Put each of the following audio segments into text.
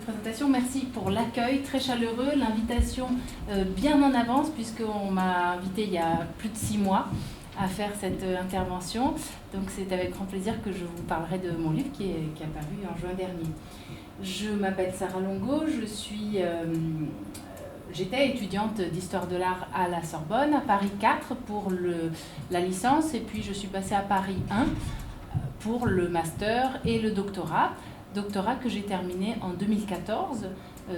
cette présentation. Merci pour l'accueil très chaleureux, l'invitation bien en avance, puisqu'on m'a invité il y a plus de 6 mois à faire cette intervention. Donc c'est avec grand plaisir que je vous parlerai de mon livre qui est apparu en juin dernier. Je m'appelle Sarah Longo, j'étais étudiante d'histoire de l'art à la Sorbonne, à Paris 4 pour la licence, et puis je suis passée à Paris 1 pour le master et le doctorat que j'ai terminé en 2014,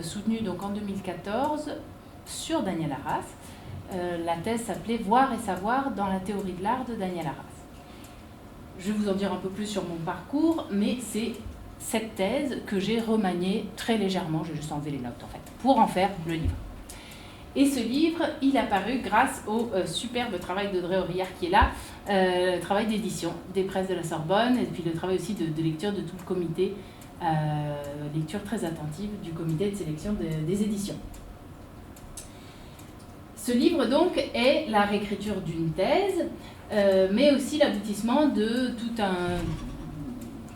soutenu donc en 2014 sur Daniel Arras. La thèse s'appelait « Voir et savoir dans la théorie de l'art » de Daniel Arras. Je vais vous en dire un peu plus sur mon parcours, mais c'est cette thèse que j'ai remaniée très légèrement, j'ai juste enlevé les notes en fait, pour en faire le livre. Et ce livre, il est apparu grâce au superbe travail d'Audrey Aurière qui est là, le travail d'édition des presses de la Sorbonne, et puis le travail aussi de lecture de tout le comité, lecture très attentive du comité de sélection des éditions. Ce livre donc est la réécriture d'une thèse, mais aussi l'aboutissement de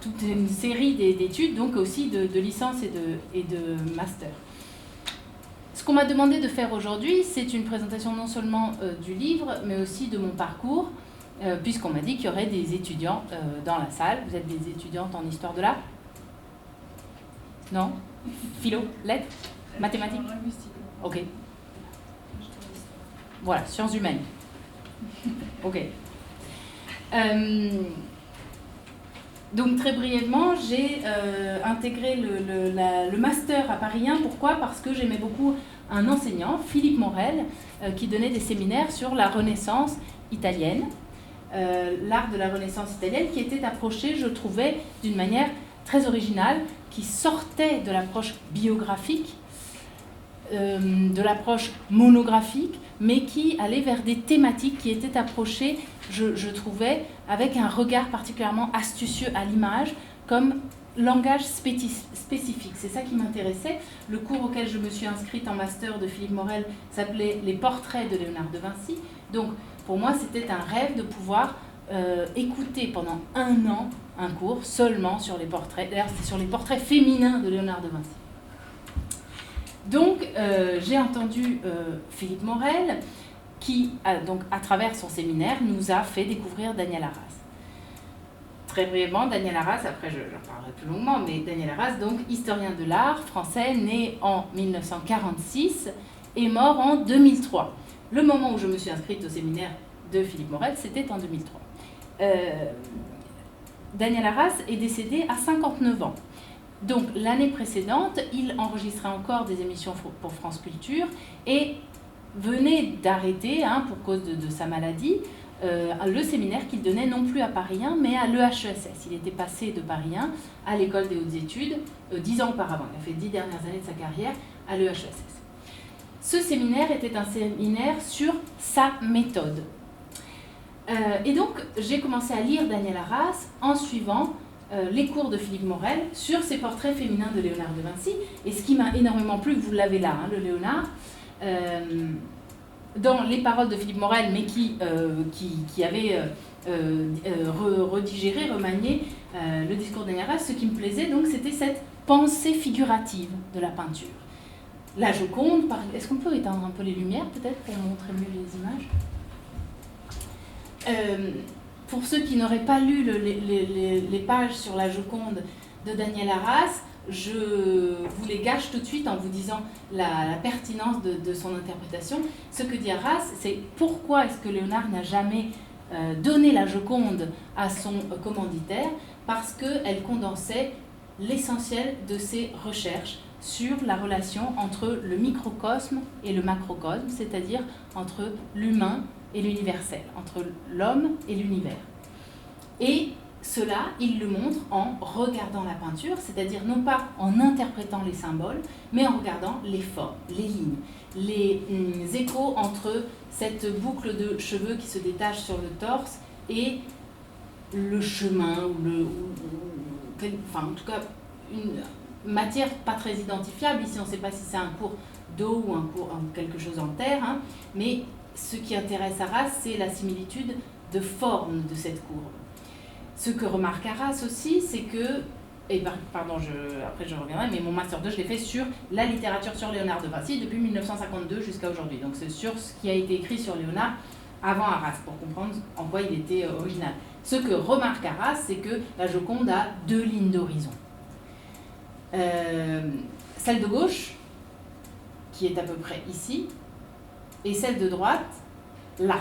toute une série d'études, donc aussi de licence et de master. Ce qu'on m'a demandé de faire aujourd'hui, c'est une présentation non seulement du livre, mais aussi de mon parcours, puisqu'on m'a dit qu'il y aurait des étudiants dans la salle. Vous êtes des étudiantes en histoire de l'art? Non? Philo? Lettres? Mathématiques? Ok. Voilà, sciences humaines. Ok. Donc très brièvement, j'ai intégré le master à Paris 1. Pourquoi? Parce que j'aimais beaucoup un enseignant, Philippe Morel, qui donnait des séminaires sur la Renaissance italienne, l'art de la Renaissance italienne, qui était approché, je trouvais, d'une manière très originale, qui sortait de l'approche biographique, de l'approche monographique, mais qui allait vers des thématiques qui étaient approchées, je trouvais, avec un regard particulièrement astucieux à l'image, comme langage spécifique. C'est ça qui m'intéressait. Le cours auquel je me suis inscrite en master de Philippe Morel s'appelait « Les portraits de Léonard de Vinci ». Donc, pour moi, c'était un rêve de pouvoir écouter pendant 1 an un cours seulement sur les portraits. D'ailleurs, c'était sur les portraits féminins de Léonard de Vinci. Donc, j'ai entendu Philippe Morel, qui, donc, à travers son séminaire, nous a fait découvrir Daniel Arras. Très brièvement, Daniel Arras, après j'en parlerai plus longuement, mais Daniel Arras, donc historien de l'art français, né en 1946 et mort en 2003. Le moment où je me suis inscrite au séminaire de Philippe Morel, c'était en 2003. Daniel Arras est décédé à 59 ans. Donc l'année précédente, il enregistrait encore des émissions pour France Culture et venait d'arrêter, pour cause de sa maladie, le séminaire qu'il donnait non plus à Paris 1, mais à l'EHESS. Il était passé de Paris 1 à l'École des Hautes Études 10 ans auparavant. Il a fait 10 dernières années de sa carrière à l'EHESS. Ce séminaire était un séminaire sur sa méthode. Et donc, j'ai commencé à lire Daniel Arras en suivant les cours de Philippe Morel sur ses portraits féminins de Léonard de Vinci. Et ce qui m'a énormément plu, vous l'avez là, le Léonard, dans les paroles de Philippe Morel, mais qui avait redigéré, remanié le discours de Daniel Arras, ce qui me plaisait, donc, c'était cette pensée figurative de la peinture. La Joconde, est-ce qu'on peut éteindre un peu les lumières, peut-être, pour montrer mieux les images? Pour ceux qui n'auraient pas lu les pages sur la Joconde de Daniel Arras, je vous les gâche tout de suite en vous disant la pertinence de son interprétation. Ce que dit Arras, c'est pourquoi est-ce que Léonard n'a jamais donné la Joconde à son commanditaire? Parce qu'elle condensait l'essentiel de ses recherches sur la relation entre le microcosme et le macrocosme, c'est-à-dire entre l'humain et l'universel, entre l'homme et l'univers. Et cela, il le montre en regardant la peinture, c'est-à-dire non pas en interprétant les symboles, mais en regardant les formes, les lignes, les échos entre cette boucle de cheveux qui se détache sur le torse et le chemin, en tout cas, une matière pas très identifiable. Ici, on ne sait pas si c'est un cours d'eau ou quelque chose en terre, mais ce qui intéresse Arras, c'est la similitude de forme de cette courbe. Ce que remarque Arras aussi, c'est que et pardon, après je reviendrai, mais mon Master 2, je l'ai fait sur la littérature sur Léonard de Vinci depuis 1952 jusqu'à aujourd'hui. Donc c'est sur ce qui a été écrit sur Léonard avant Arras, pour comprendre en quoi il était original. Ce que remarque Arras, c'est que la Joconde a 2 lignes d'horizon. Celle de gauche, qui est à peu près ici, et celle de droite, là.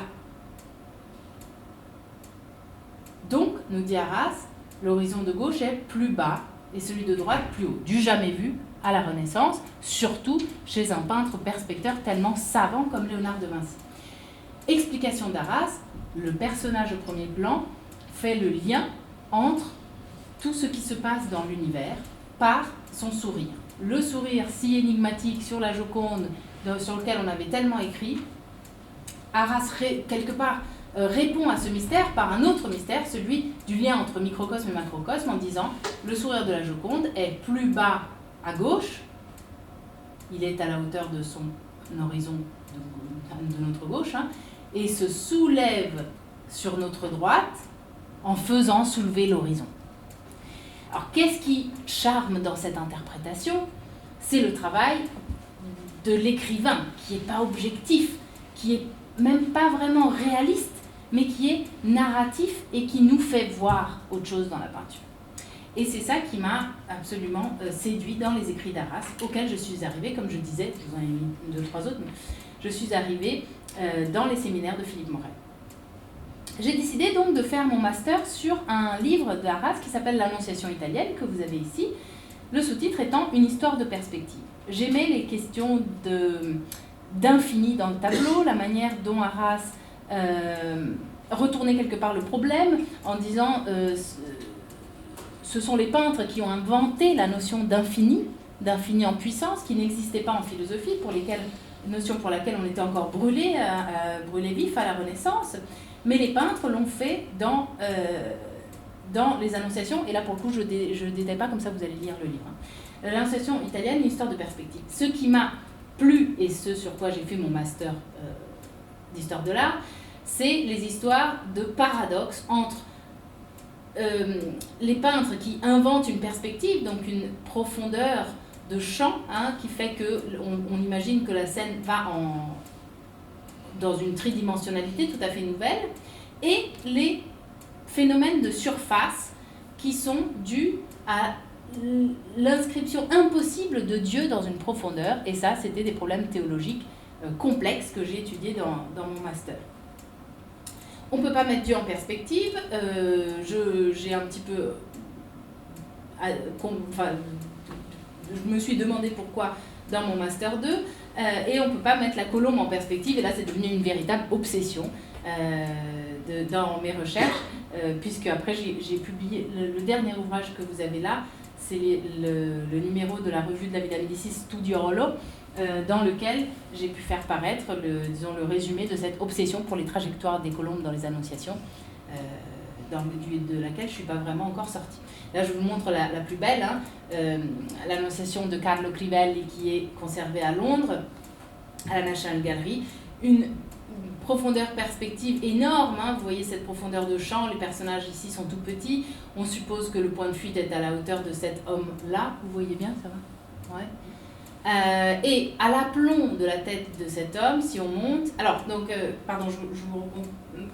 Donc, nous dit Arras, l'horizon de gauche est plus bas et celui de droite plus haut. Du jamais vu à la Renaissance, surtout chez un peintre perspecteur tellement savant comme Léonard de Vinci. Explication d'Arras, le personnage au premier plan fait le lien entre tout ce qui se passe dans l'univers par son sourire. Le sourire si énigmatique sur la Joconde, sur lequel on avait tellement écrit, Arras, quelque part, répond à ce mystère par un autre mystère, celui du lien entre microcosme et macrocosme, en disant le sourire de la Joconde est plus bas à gauche, il est à la hauteur de son horizon de notre gauche, hein, et se soulève sur notre droite en faisant soulever l'horizon. Alors qu'est-ce qui charme dans cette interprétation? C'est le travail de l'écrivain, qui n'est pas objectif, qui est même pas vraiment réaliste, mais qui est narratif et qui nous fait voir autre chose dans la peinture. Et c'est ça qui m'a absolument séduit dans les écrits d'Arras, auxquels je suis arrivée, comme je disais, je vous en ai mis 2-3 autres, mais je suis arrivée dans les séminaires de Philippe Morel. J'ai décidé donc de faire mon master sur un livre d'Arras qui s'appelle L'Annonciation italienne, que vous avez ici, le sous-titre étant Une histoire de perspective. J'aimais les questions d'infini dans le tableau, la manière dont Arras retournait quelque part le problème en disant ce sont les peintres qui ont inventé la notion d'infini en puissance, qui n'existait pas en philosophie, notion pour laquelle on était encore brûlé vif à la Renaissance, mais les peintres l'ont fait dans les Annonciations, et là pour le coup je ne détaille pas, comme ça vous allez lire le livre. L'Annonciation italienne, une histoire de perspective. Ce qui m'a plu, et ce sur quoi j'ai fait mon master d'histoire de l'art, c'est les histoires de paradoxes entre les peintres qui inventent une perspective, donc une profondeur de champ, hein, qui fait qu'on imagine que la scène va dans une tridimensionnalité tout à fait nouvelle, et les phénomènes de surface qui sont dus à l'inscription impossible de Dieu dans une profondeur, et ça, c'était des problèmes théologiques complexes que j'ai étudiés dans mon master. On ne peut pas mettre Dieu en perspective, j'ai un petit peu... je me suis demandé pourquoi dans mon master 2, et on ne peut pas mettre la colombe en perspective, et là c'est devenu une véritable obsession dans mes recherches, puisque après j'ai publié le dernier ouvrage que vous avez là, c'est le numéro de la revue de la Vida Médicis Studiolo, dans lequel j'ai pu faire paraître le résumé de cette obsession pour les trajectoires des colombes dans les Annonciations, de laquelle je ne suis pas vraiment encore sortie. Là, je vous montre la plus belle, hein, l'Annonciation de Carlo Crivelli, qui est conservée à Londres, à la National Gallery. Une profondeur perspective énorme, hein, vous voyez cette profondeur de champ, les personnages ici sont tout petits, on suppose que le point de fuite est à la hauteur de cet homme-là, vous voyez bien, ça va? Ouais. Et à l'aplomb de la tête de cet homme, si on monte... Alors, donc, pardon, je vous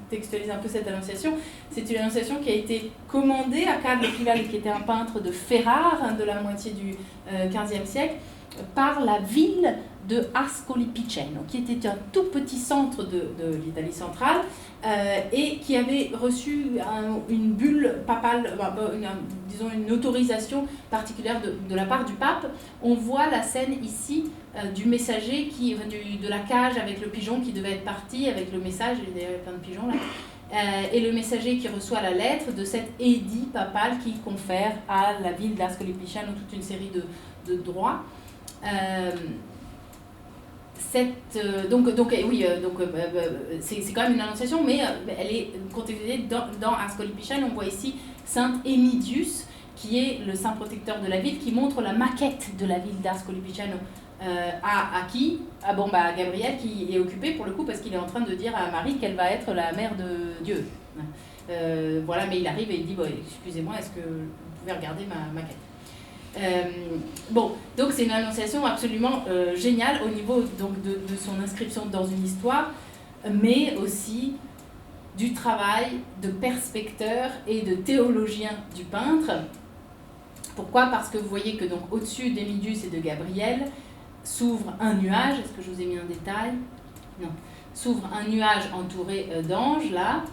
contextualise un peu cette annonciation. C'est une annonciation qui a été commandée à Carlo Crivelli, qui était un peintre de Ferrare, hein, de la moitié du XVe siècle, par la ville de Ascoli Piceno, qui était un tout petit centre de l'Italie centrale, et qui avait reçu une bulle papale, disons une autorisation particulière de la part du pape. On voit la scène ici du messager, de la cage avec le pigeon qui devait être parti, avec le message, il y avait plein de pigeons là, et le messager qui reçoit la lettre de cet édit papal qui confère à la ville d'Ascoli Piceno toute une série de droits. C'est quand même une annonciation, mais elle est contextualisée dans Ascoli Piceno. On voit ici Saint Emidius, qui est le saint protecteur de la ville, qui montre la maquette de la ville d'Ascoli Piceno à qui? À Gabriel, qui est occupé pour le coup parce qu'il est en train de dire à Marie qu'elle va être la mère de Dieu. Voilà, mais il arrive et il dit excusez-moi, est-ce que vous pouvez regarder ma maquette. Bon, donc c'est une annonciation absolument géniale au niveau donc, de son inscription dans une histoire, mais aussi du travail de perspecteur et de théologien du peintre. Pourquoi ? Parce que vous voyez que donc au-dessus d'Émilius et de Gabriel s'ouvre un nuage. Est-ce que je vous ai mis un détail ? Non. S'ouvre un nuage entouré d'anges, là,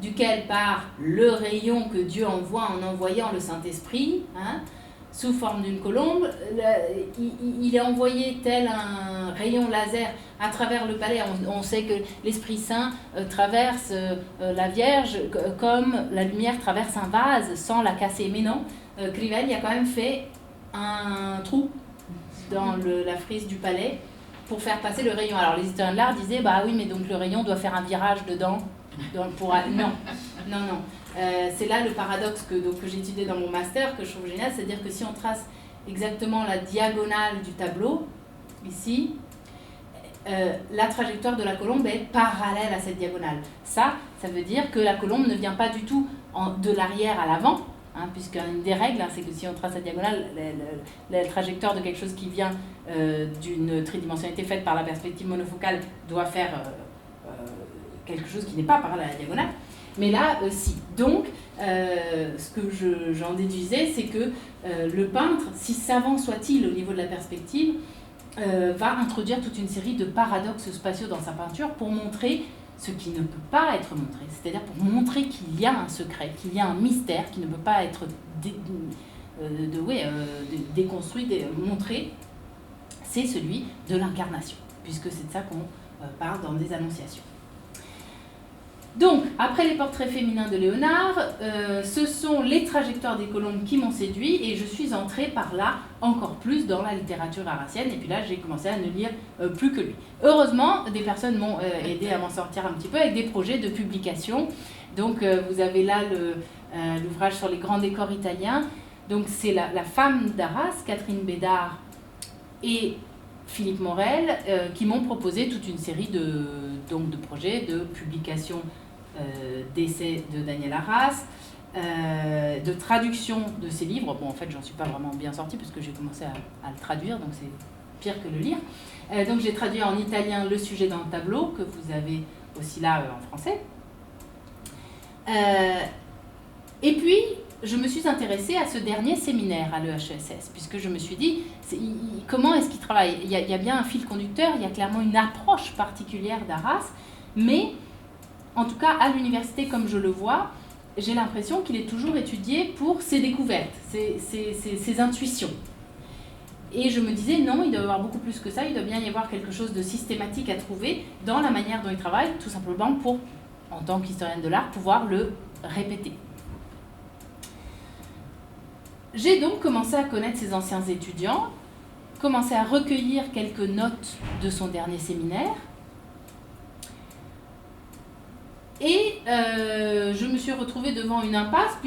duquel part le rayon que Dieu envoie en envoyant le Saint-Esprit, hein, sous forme d'une colombe. Il est envoyé tel un rayon laser à travers le palais. On sait que l'Esprit Saint traverse la Vierge comme la lumière traverse un vase sans la casser. Mais non, Crivel y a quand même fait un trou dans la frise du palais pour faire passer le rayon. Alors les historiens de l'art disaient, bah oui, mais donc le rayon doit faire un virage dedans. Non. C'est là le paradoxe que j'ai étudié dans mon master, que je trouve génial, c'est-à-dire que si on trace exactement la diagonale du tableau, ici, la trajectoire de la colombe est parallèle à cette diagonale. Ça veut dire que la colombe ne vient pas du tout de l'arrière à l'avant, hein, puisqu'une des règles, hein, c'est que si on trace la diagonale, la trajectoire de quelque chose qui vient d'une tridimensionnalité faite par la perspective monofocale doit faire quelque chose qui n'est pas parallèle à la diagonale. Mais là, si. Donc, ce que j'en déduisais, c'est que le peintre, si savant soit-il au niveau de la perspective, va introduire toute une série de paradoxes spatiaux dans sa peinture pour montrer ce qui ne peut pas être montré. C'est-à-dire pour montrer qu'il y a un secret, qu'il y a un mystère qui ne peut pas être déconstruit, montré. C'est celui de l'incarnation, puisque c'est de ça qu'on parle dans des annonciations. Donc, après les portraits féminins de Léonard, ce sont les trajectoires des colombes qui m'ont séduit et je suis entrée par là encore plus dans la littérature harassienne. Et puis là, j'ai commencé à ne lire plus que lui. Heureusement, des personnes m'ont aidé à m'en sortir un petit peu avec des projets de publication. Donc, vous avez là l'ouvrage sur les grands décors italiens. Donc, c'est la femme d'Arras, Catherine Bédard et Philippe Morel, qui m'ont proposé toute une série de projets de publication d'essais de Daniel Arras, de traduction de ses livres. Bon, en fait, j'en suis pas vraiment bien sortie parce que j'ai commencé à le traduire, donc c'est pire que le lire. Donc, j'ai traduit en italien Le sujet dans le tableau, que vous avez aussi là en français. Et puis, je me suis intéressée à ce dernier séminaire à l'EHESS, puisque je me suis dit, comment est-ce qu'il travaille ? Il y a bien un fil conducteur, il y a clairement une approche particulière d'Arras, mais en tout cas à l'université, comme je le vois, j'ai l'impression qu'il est toujours étudié pour ses découvertes, ses intuitions. Et je me disais, non, il doit y avoir beaucoup plus que ça, il doit bien y avoir quelque chose de systématique à trouver dans la manière dont il travaille, tout simplement pour, en tant qu'historienne de l'art, pouvoir le répéter. J'ai donc commencé à connaître ses anciens étudiants, commencé à recueillir quelques notes de son dernier séminaire, et je me suis retrouvée devant une impasse,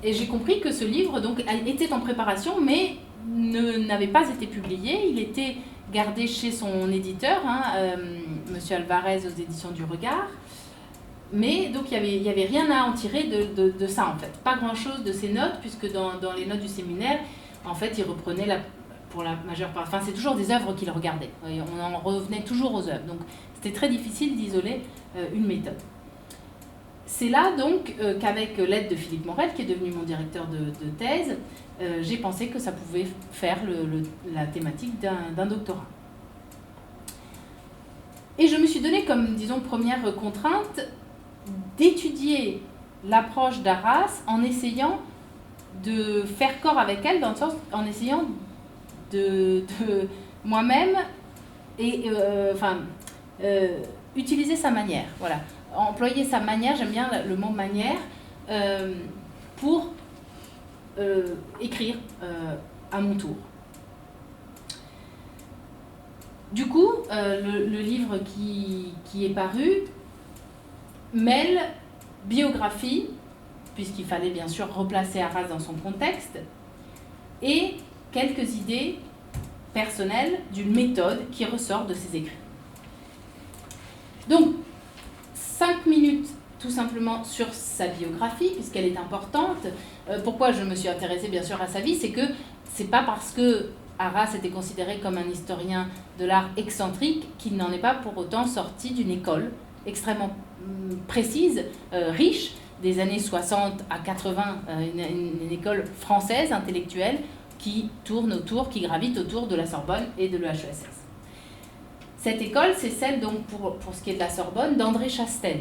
et j'ai compris que ce livre donc, était en préparation, mais n'avait pas été publié. Il était gardé chez son éditeur, Monsieur Alvarez aux éditions du Regard. Mais donc il y avait rien à en tirer de ça en fait. Pas grand-chose de ces notes, puisque dans les notes du séminaire, en fait, il reprenait pour la majeure part. Enfin, c'est toujours des œuvres qu'il regardait. On en revenait toujours aux œuvres. Donc c'était très difficile d'isoler une méthode. C'est là donc qu'avec l'aide de Philippe Morel, qui est devenu mon directeur de thèse, j'ai pensé que ça pouvait faire la thématique d'un doctorat. Et je me suis donné comme, disons, première contrainte d'étudier l'approche d'Arras en essayant de faire corps avec elle, dans le sens, en essayant de moi-même utiliser sa manière. Voilà. Employer sa manière, j'aime bien le mot manière, pour écrire à mon tour. Du coup, le livre qui est paru mêle biographie, puisqu'il fallait bien sûr replacer Arras dans son contexte, et quelques idées personnelles d'une méthode qui ressort de ses écrits. Donc, 5 minutes tout simplement sur sa biographie, puisqu'elle est importante. Pourquoi je me suis intéressée bien sûr à sa vie, c'est que c'est pas parce que Arras était considéré comme un historien de l'art excentrique qu'il n'en est pas pour autant sorti d'une école extrêmement précise, riche, des années 60 à 80, une école française intellectuelle qui gravite autour de la Sorbonne et de l'EHESS. Cette école, c'est celle, donc, pour ce qui est de la Sorbonne, d'André Chastel.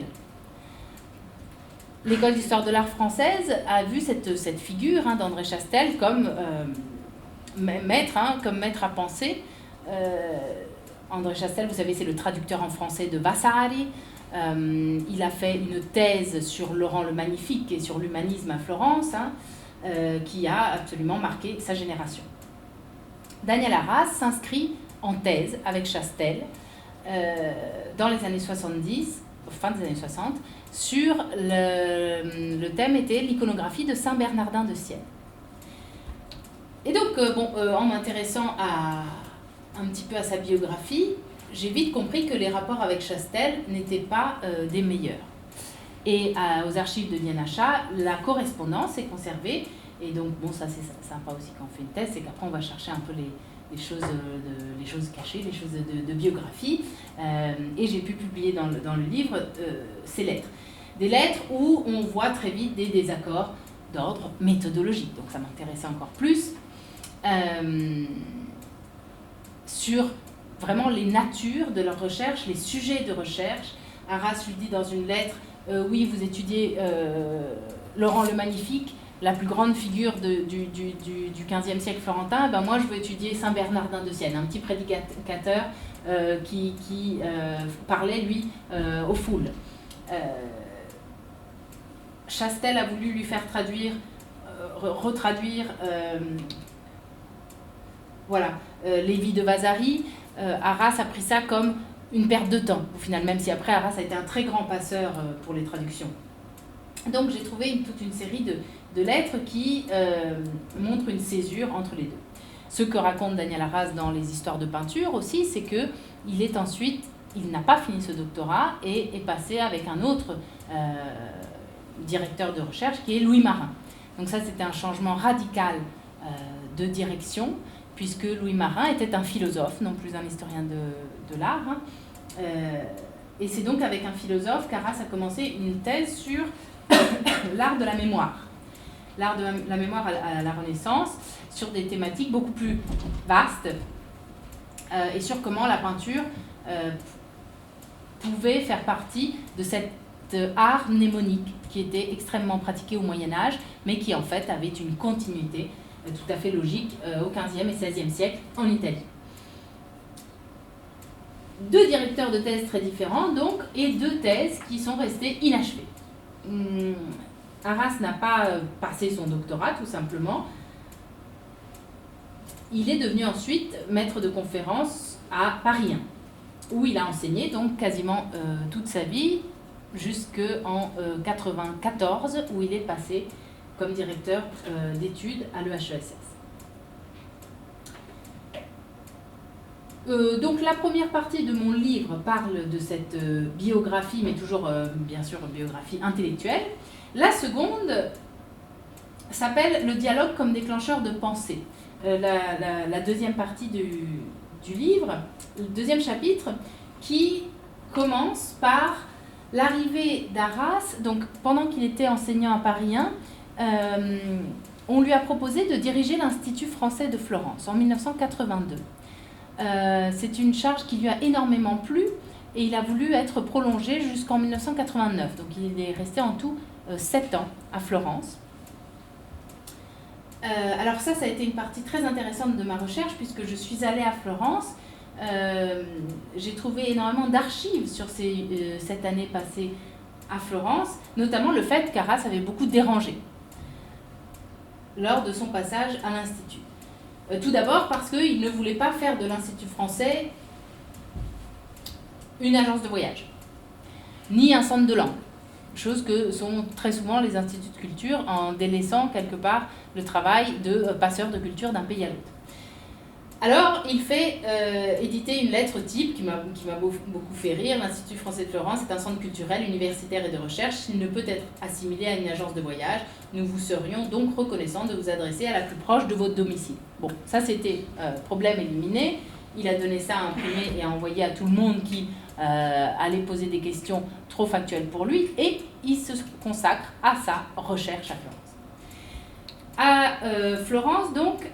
L'école d'histoire de l'art française a vu cette figure d'André Chastel comme maître à penser. André Chastel, vous savez, c'est le traducteur en français de Vasari. Il a fait une thèse sur Laurent le Magnifique et sur l'humanisme à Florence, qui a absolument marqué sa génération. Daniel Arras s'inscrit en thèse avec Chastel dans les années 70, fin des années 60, sur le thème était l'iconographie de Saint Bernardin de Sienne. Et donc, en m'intéressant un petit peu à sa biographie, j'ai vite compris que les rapports avec Chastel n'étaient pas des meilleurs. Et aux archives de l'INHA, la correspondance est conservée. Et donc, ça c'est sympa aussi quand on fait une thèse, c'est qu'après on va chercher un peu les choses cachées, les choses de biographie. Et j'ai pu publier dans le livre ces lettres. Des lettres où on voit très vite des désaccords d'ordre méthodologique. Donc ça m'intéressait encore plus. Sur vraiment les natures de leur recherche, les sujets de recherche. Arras lui dit dans une lettre, oui, vous étudiez Laurent le Magnifique, la plus grande figure du XVe siècle florentin. Ben moi, je veux étudier Saint Bernardin de Sienne, un petit prédicateur qui parlait, lui, aux foules. Chastel a voulu lui faire retraduire Lévi de Vasari. Arras a pris ça comme une perte de temps, au final, même si après Arras a été un très grand passeur pour les traductions. Donc j'ai trouvé toute une série de lettres qui montrent une césure entre les deux. Ce que raconte Daniel Arras dans les histoires de peinture aussi, c'est qu'il n'a pas fini ce doctorat et est passé avec un autre directeur de recherche qui est Louis Marin. Donc ça, c'était un changement radical de direction, puisque Louis Marin était un philosophe, non plus un historien de l'art. Et c'est donc avec un philosophe qu'Arras a commencé une thèse sur l'art de la mémoire. L'art de la mémoire à la Renaissance, sur des thématiques beaucoup plus vastes, et sur comment la peinture pouvait faire partie de cet art mnémonique qui était extrêmement pratiqué au Moyen-Âge, mais qui en fait avait une continuité tout à fait logique au XVe et XVIe siècle en Italie. Deux directeurs de thèse très différents, donc, et deux thèses qui sont restées inachevées. Arras n'a pas passé son doctorat, tout simplement. Il est devenu ensuite maître de conférence à Paris 1, où il a enseigné donc quasiment toute sa vie, jusqu'en 1994, où il est passé comme directeur d'études à l'EHESS. Donc la première partie de mon livre parle de cette biographie, mais toujours bien sûr biographie intellectuelle. La seconde s'appelle « Le dialogue comme déclencheur de pensée ». La deuxième partie du livre, le deuxième chapitre, qui commence par l'arrivée d'Arras. Donc pendant qu'il était enseignant à Paris 1, on lui a proposé de diriger l'Institut français de Florence en 1982. C'est une charge qui lui a énormément plu et il a voulu être prolongé jusqu'en 1989. Donc il est resté en tout 7 ans à Florence. Alors ça a été une partie très intéressante de ma recherche puisque je suis allée à Florence. J'ai trouvé énormément d'archives sur cette année passée à Florence, notamment le fait qu'Arras avait beaucoup dérangé lors de son passage à l'Institut. Tout d'abord parce qu'il ne voulait pas faire de l'Institut français une agence de voyage, ni un centre de langue, chose que sont très souvent les instituts de culture en délaissant quelque part le travail de passeur de culture d'un pays à l'autre. Alors, il fait éditer une lettre type qui m'a beaucoup fait rire. L'Institut français de Florence est un centre culturel, universitaire et de recherche. Il ne peut être assimilé à une agence de voyage. Nous vous serions donc reconnaissants de vous adresser à la plus proche de votre domicile. Bon, ça c'était problème éliminé. Il a donné ça à imprimer et à envoyer à tout le monde qui allait poser des questions trop factuelles pour lui. Et il se consacre à sa recherche à Florence. À Florence, donc,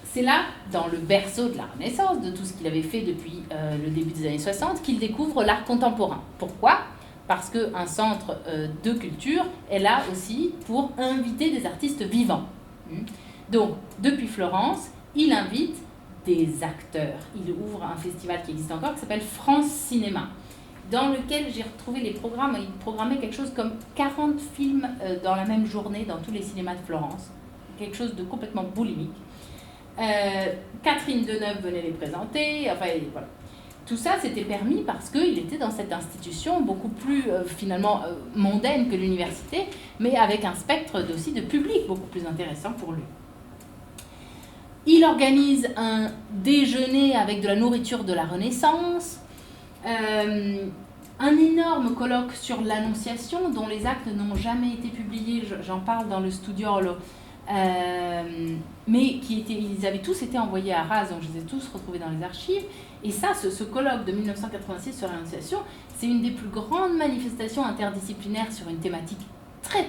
c'est là, dans le berceau de la Renaissance, de tout ce qu'il avait fait depuis le début des années 60, qu'il découvre l'art contemporain. Pourquoi ? Parce qu'un centre de culture est là aussi pour inviter des artistes vivants. Donc, depuis Florence, il invite des acteurs. Il ouvre un festival qui existe encore, qui s'appelle France Cinéma, dans lequel j'ai retrouvé les programmes. Il programmait quelque chose comme 40 films dans la même journée dans tous les cinémas de Florence. Quelque chose de complètement boulimique. Catherine Deneuve venait les présenter, enfin voilà. Tout ça s'était permis parce qu'il était dans cette institution beaucoup plus finalement mondaine que l'université, mais avec un spectre aussi de public beaucoup plus intéressant pour lui. Il organise un déjeuner avec de la nourriture de la Renaissance, un énorme colloque sur l'Annonciation dont les actes n'ont jamais été publiés, j'en parle dans le Studiolo. Mais ils avaient tous été envoyés à Arras, donc je les ai tous retrouvés dans les archives. Et ça, ce colloque de 1986 sur l'Annonciation, c'est une des plus grandes manifestations interdisciplinaires sur une thématique très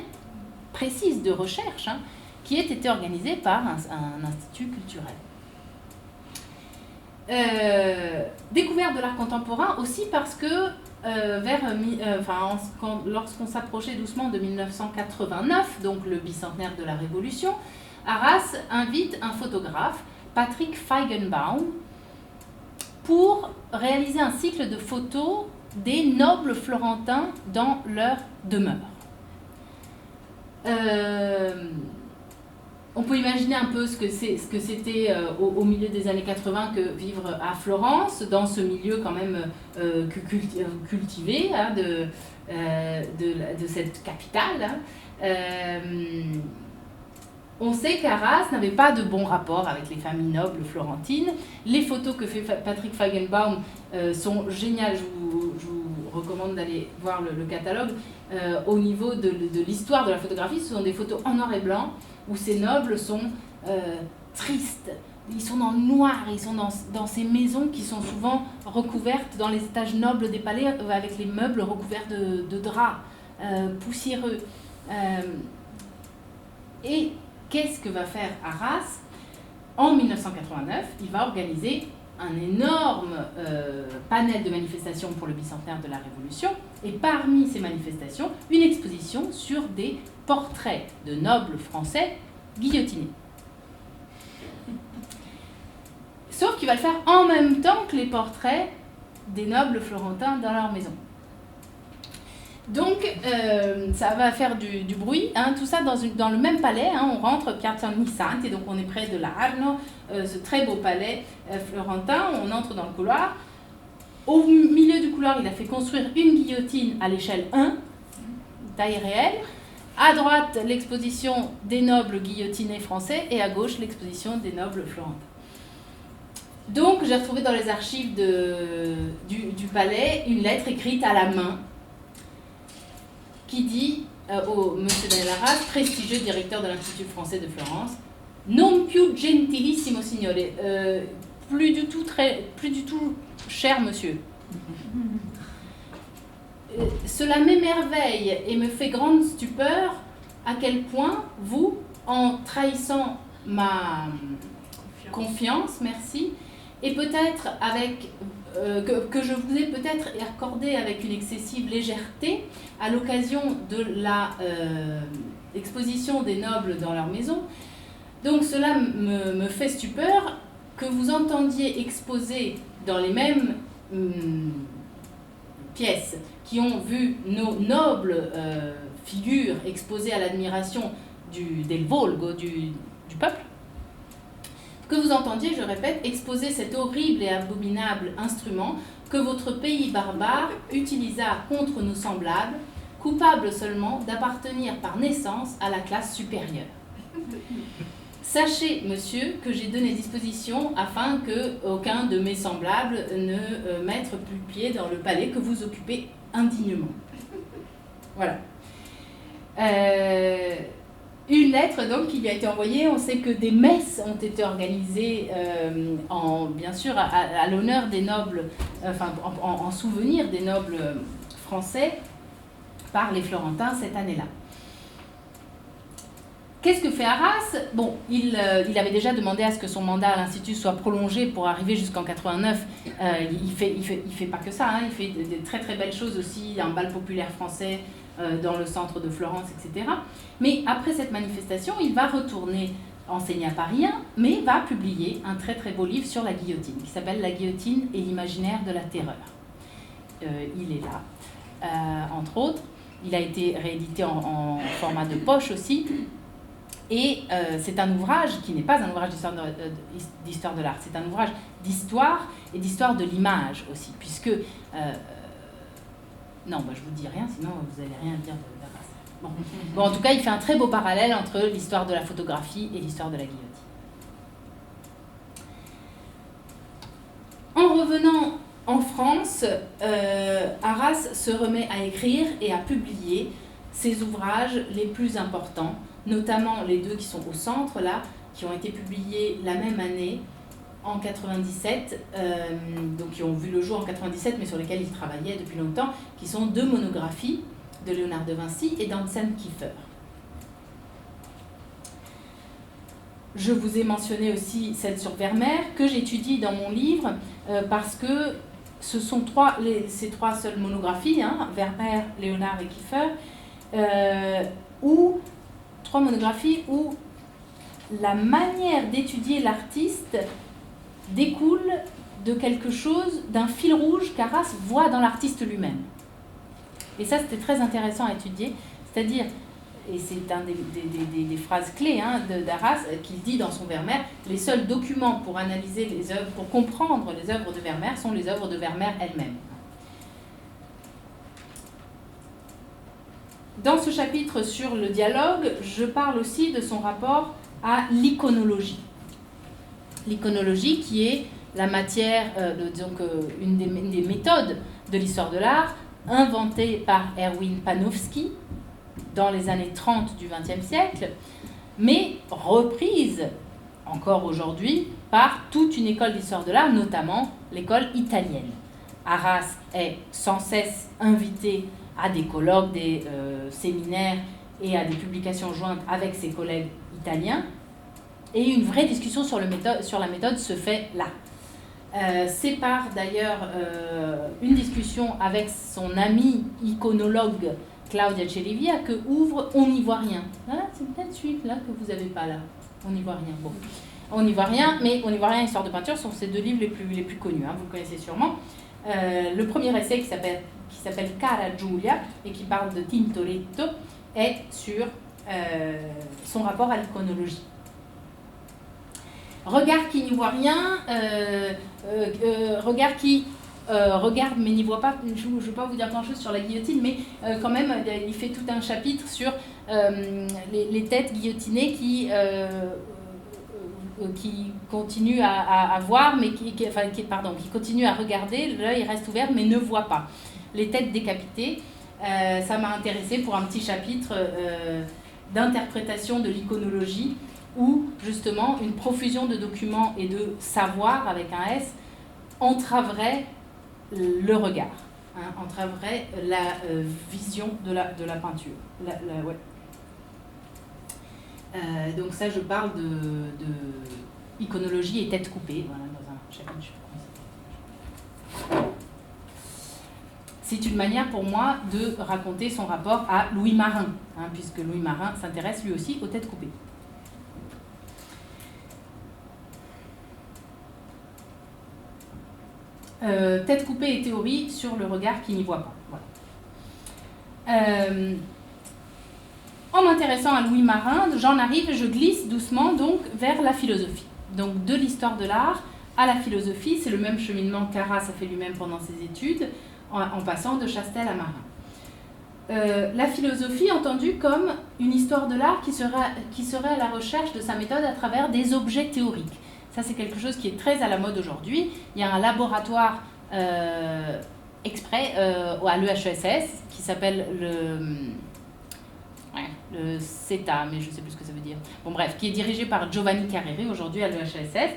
précise de recherche, qui a été organisée par un institut culturel. Découverte de l'art contemporain aussi parce que lorsqu'on s'approchait doucement de 1989, donc le bicentenaire de la Révolution, Arras invite un photographe, Patrick Feigenbaum, pour réaliser un cycle de photos des nobles florentins dans leur demeure. On peut imaginer un peu ce que c'était au milieu des années 80 que vivre à Florence, dans ce milieu quand même cultivé de cette capitale. On sait qu'Arras n'avait pas de bon rapport avec les familles nobles florentines. Les photos que fait Patrick Feigenbaum sont géniales. Je vous recommande d'aller voir le catalogue. Au niveau de l'histoire de la photographie, ce sont des photos en noir et blanc, où ces nobles sont tristes, ils sont dans le noir, ils sont dans ces maisons qui sont souvent recouvertes dans les étages nobles des palais, avec les meubles recouverts de draps poussiéreux. Et qu'est-ce que va faire Arras ? En 1989, il va organiser un énorme panel de manifestations pour le bicentenaire de la Révolution, et parmi ces manifestations, une exposition sur des portraits de nobles français guillotinés. Sauf qu'il va le faire en même temps que les portraits des nobles florentins dans leur maison. Donc, ça va faire du bruit, tout ça dans le même palais. On rentre Piazza Nissanti, et donc on est près de l'Arno, ce très beau palais florentin. On entre dans le couloir. Au milieu du couloir, il a fait construire une guillotine à l'échelle 1, taille réelle. À droite, l'exposition des nobles guillotinés français, et à gauche, l'exposition des nobles florentins. Donc, j'ai retrouvé dans les archives du palais une lettre écrite à la main qui dit au monsieur Daniel Arras, prestigieux directeur de l'Institut français de Florence, non più gentilissimo signore, plus du tout cher monsieur. Cela m'émerveille et me fait grande stupeur à quel point vous, en trahissant ma confiance, merci, et peut-être avec que je vous ai peut-être accordé avec une excessive légèreté à l'occasion de l'exposition des nobles dans leur maison. Donc cela me fait stupeur que vous entendiez exposer dans les mêmes pièces qui ont vu nos nobles figures exposées à l'admiration del volgo, du peuple, que vous entendiez, je répète, exposer cet horrible et abominable instrument que votre pays barbare utilisa contre nos semblables, coupables seulement d'appartenir par naissance à la classe supérieure. Sachez, monsieur, que j'ai donné disposition afin que aucun de mes semblables ne mette plus pied dans le palais que vous occupez indignement. Voilà. Une lettre donc qui lui a été envoyée. On sait que des messes ont été organisées bien sûr à l'honneur des nobles, en souvenir des nobles français par les Florentins cette année-là. Qu'est-ce que fait Arras? Bon, il avait déjà demandé à ce que son mandat à l'Institut soit prolongé pour arriver jusqu'en 89. Il fait pas que ça, hein, il fait des très très belles choses aussi, un bal populaire français dans le centre de Florence, etc. Mais après cette manifestation, il va retourner enseigner à Paris 1, mais va publier un très très beau livre sur la guillotine, qui s'appelle « La guillotine et l'imaginaire de la terreur ». Il est là, entre autres. Il a été réédité en format de poche aussi. Et c'est un ouvrage qui n'est pas un ouvrage d'histoire de l'art, c'est un ouvrage d'histoire et d'histoire de l'image aussi, puisque... non, je vous dis rien, sinon vous n'allez rien dire d'Arras. Bon, en tout cas, il fait un très beau parallèle entre l'histoire de la photographie et l'histoire de la guillotine. En revenant en France, Arras se remet à écrire et à publier ses ouvrages les plus importants, notamment les deux qui sont au centre, là, qui ont été publiés la même année, en 97, donc qui ont vu le jour en 97, mais sur lesquels il travaillait depuis longtemps, qui sont deux monographies de Léonard de Vinci et d'Anselm Kiefer. Je vous ai mentionné aussi celle sur Vermeer, que j'étudie dans mon livre, parce que ce sont ces trois seules monographies, hein, Vermeer, Léonard et Kiefer, trois monographies où la manière d'étudier l'artiste découle de quelque chose, d'un fil rouge qu'Arras voit dans l'artiste lui-même. Et ça, c'était très intéressant à étudier, c'est-à-dire, et c'est une des phrases clés d'Arras qu'il dit dans son Vermeer, les seuls documents pour analyser les œuvres, pour comprendre les œuvres de Vermeer sont les œuvres de Vermeer elles-mêmes. Dans ce chapitre sur le dialogue, je parle aussi de son rapport à l'iconologie. L'iconologie qui est la matière, une des méthodes de l'histoire de l'art, inventée par Erwin Panofsky dans les années 30 du XXe siècle, mais reprise encore aujourd'hui par toute une école d'histoire de l'art, notamment l'école italienne. Arras est sans cesse invité à des colloques, des séminaires et à des publications jointes avec ses collègues italiens. Et une vraie discussion sur la méthode se fait là. C'est par d'ailleurs une discussion avec son ami iconologue Claudia Cerevia que ouvre On n'y voit rien. Voilà, c'est peut-être celui-là que vous n'avez pas là. On n'y voit rien. Bon. On n'y voit rien, mais On n'y voit rien, Histoire de peinture, sont ces deux livres les plus connus, hein, vous le connaissez sûrement. Le premier essai qui s'appelle Cara Giulia et qui parle de Tintoretto est sur son rapport à l'iconologie. Regard qui n'y voit rien, regard qui regarde mais n'y voit pas. Je ne vais pas vous dire grand-chose sur la guillotine, mais quand même, il fait tout un chapitre sur les têtes guillotinées qui continuent à voir, mais qui continuent à regarder, l'œil reste ouvert mais ne voit pas. Les têtes décapitées, ça m'a intéressé pour un petit chapitre d'interprétation de l'iconologie, où justement une profusion de documents et de savoir avec un S entraverait le regard, hein, entraverait la vision de la peinture. Ouais. Donc ça, je parle de iconologie et tête coupée, voilà, dans un chapitre. C'est une manière pour moi de raconter son rapport à Louis Marin, hein, puisque Louis Marin s'intéresse lui aussi aux têtes coupées. Tête coupée et théorie sur le regard qui n'y voit pas. Voilà. En m'intéressant à Louis Marin, j'en arrive et je glisse doucement donc vers la philosophie. Donc de l'histoire de l'art à la philosophie, c'est le même cheminement qu'Arras a fait lui-même pendant ses études, en passant de Chastel à Marin. la philosophie entendue comme une histoire de l'art qui serait à la recherche de sa méthode à travers des objets théoriques. Ça, c'est quelque chose qui est très à la mode aujourd'hui. Il y a un laboratoire exprès à l'EHESS qui s'appelle le CETA, mais je ne sais plus ce que ça veut dire. Bon bref, qui est dirigé par Giovanni Carreri aujourd'hui à l'EHESS,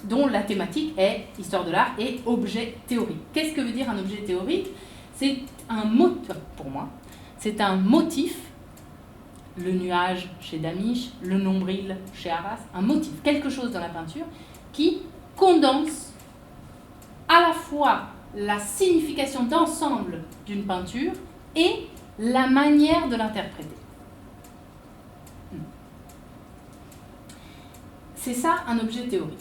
dont la thématique est histoire de l'art et objet théorique. Qu'est-ce que veut dire un objet théorique? C'est pour moi, c'est un motif, le nuage chez Damisch, le nombril chez Arras, un motif, quelque chose dans la peinture qui condense à la fois la signification d'ensemble d'une peinture et la manière de l'interpréter. C'est ça un objet théorique.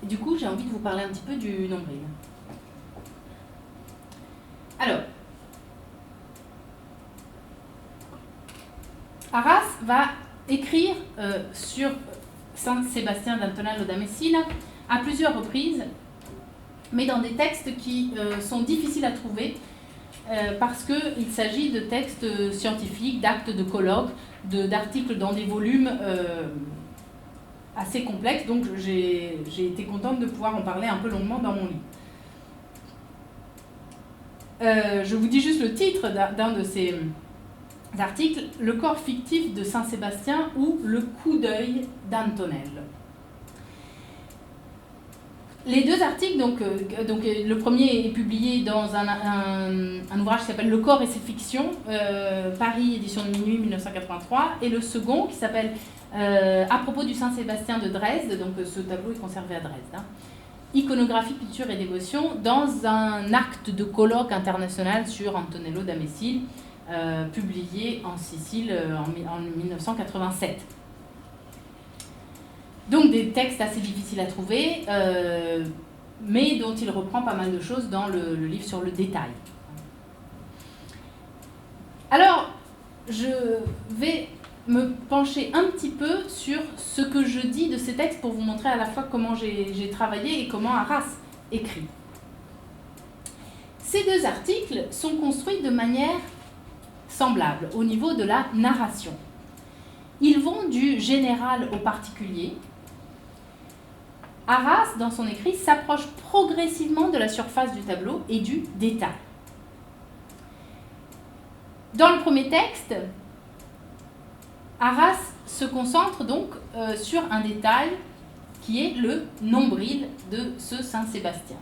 Et du coup, j'ai envie de vous parler un petit peu du nombril. Alors, Arras va écrire sur Saint-Sébastien d'Antonello da Messina à plusieurs reprises, mais dans des textes qui sont difficiles à trouver parce qu'il s'agit de textes scientifiques, d'actes de colloques, d'articles dans des volumes assez complexes, donc j'ai été contente de pouvoir en parler un peu longuement dans mon livre. Je vous dis juste le titre d'un de ces articles, Le corps fictif de Saint-Sébastien ou Le coup d'œil d'Antonello. Les deux articles, donc le premier est publié dans un ouvrage qui s'appelle Le corps et ses fictions, Paris, édition de minuit 1983, et le second qui s'appelle À propos du Saint-Sébastien de Dresde, donc ce tableau est conservé à Dresde, Iconographie, peinture et dévotion, dans un acte de colloque international sur Antonello da Messina, publié en Sicile en 1987. Donc des textes assez difficiles à trouver, mais dont il reprend pas mal de choses dans le livre sur le détail. Alors, je vais me pencher un petit peu sur ce que je dis de ces textes pour vous montrer à la fois comment j'ai travaillé et comment Arras écrit. Ces deux articles sont construits de manière semblable au niveau de la narration. Ils vont du général au particulier. Arras, dans son écrit, s'approche progressivement de la surface du tableau et du détail. Dans le premier texte, Arras se concentre donc sur un détail qui est le nombril de ce Saint-Sébastien.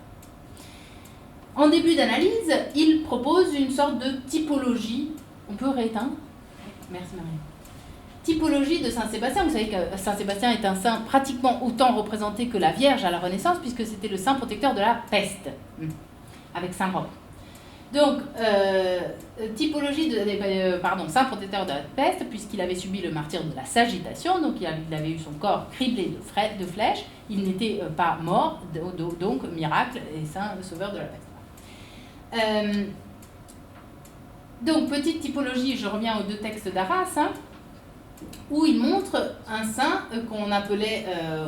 En début d'analyse, il propose une sorte de typologie. On peut rééteindre ? Merci Marie. Typologie de Saint-Sébastien. Vous savez que Saint-Sébastien est un saint pratiquement autant représenté que la Vierge à la Renaissance, puisque c'était le saint protecteur de la peste, avec Saint-Roch. Donc, typologie saint protecteur de la peste, puisqu'il avait subi le martyre de la Sagitation, donc il avait eu son corps criblé de flèches, il n'était pas mort, donc miracle et saint sauveur de la peste. Donc, petite typologie, je reviens aux deux textes d'Arras, où il montre un saint qu'on appelait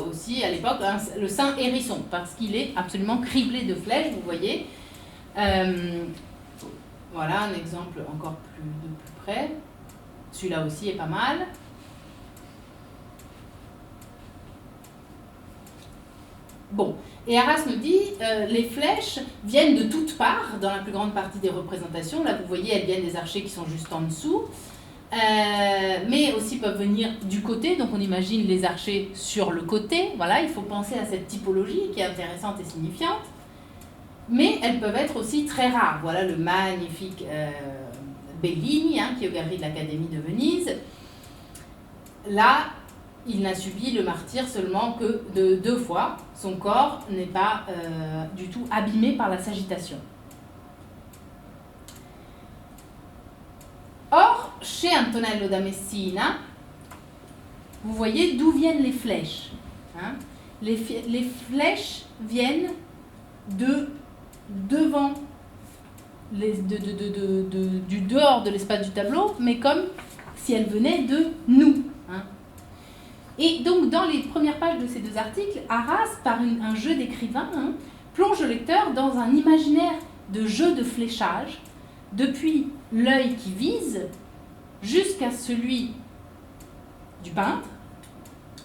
aussi à l'époque le saint hérisson, parce qu'il est absolument criblé de flèches, vous voyez. Voilà un exemple encore de plus près. Celui-là aussi est pas mal. Bon, et Arras nous dit les flèches viennent de toutes parts dans la plus grande partie des représentations. Là, vous voyez, elles viennent des archers qui sont juste en dessous. Mais aussi peuvent venir du côté, donc on imagine les archers sur le côté. Voilà, il faut penser à cette typologie qui est intéressante et signifiante. Mais elles peuvent être aussi très rares. Voilà le magnifique Bellini, qui est aux Galeries de l'Académie de Venise. Là, il n'a subi le martyre seulement que de 2 fois. Son corps n'est pas du tout abîmé par la Sagitation. Or, chez Antonello da Messina, vous voyez d'où viennent les flèches. Les flèches viennent de devant, du dehors de l'espace du tableau, mais comme si elles venaient de nous. Et donc, dans les premières pages de ces deux articles, Arras, par un jeu d'écrivain, plonge le lecteur dans un imaginaire de jeu de fléchage, depuis l'œil qui vise jusqu'à celui du peintre,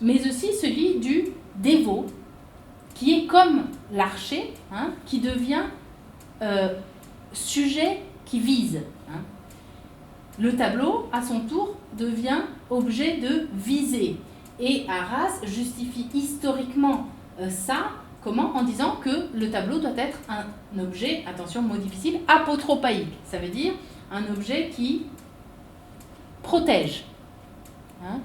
mais aussi celui du dévot, qui est comme l'archer, hein, qui devient sujet qui vise. Hein. Le tableau, à son tour, devient objet de visée. Et Arras justifie historiquement ça, comment? En disant que le tableau doit être un objet, attention, mot difficile, apotropaïque. Ça veut dire un objet qui protège. Hein.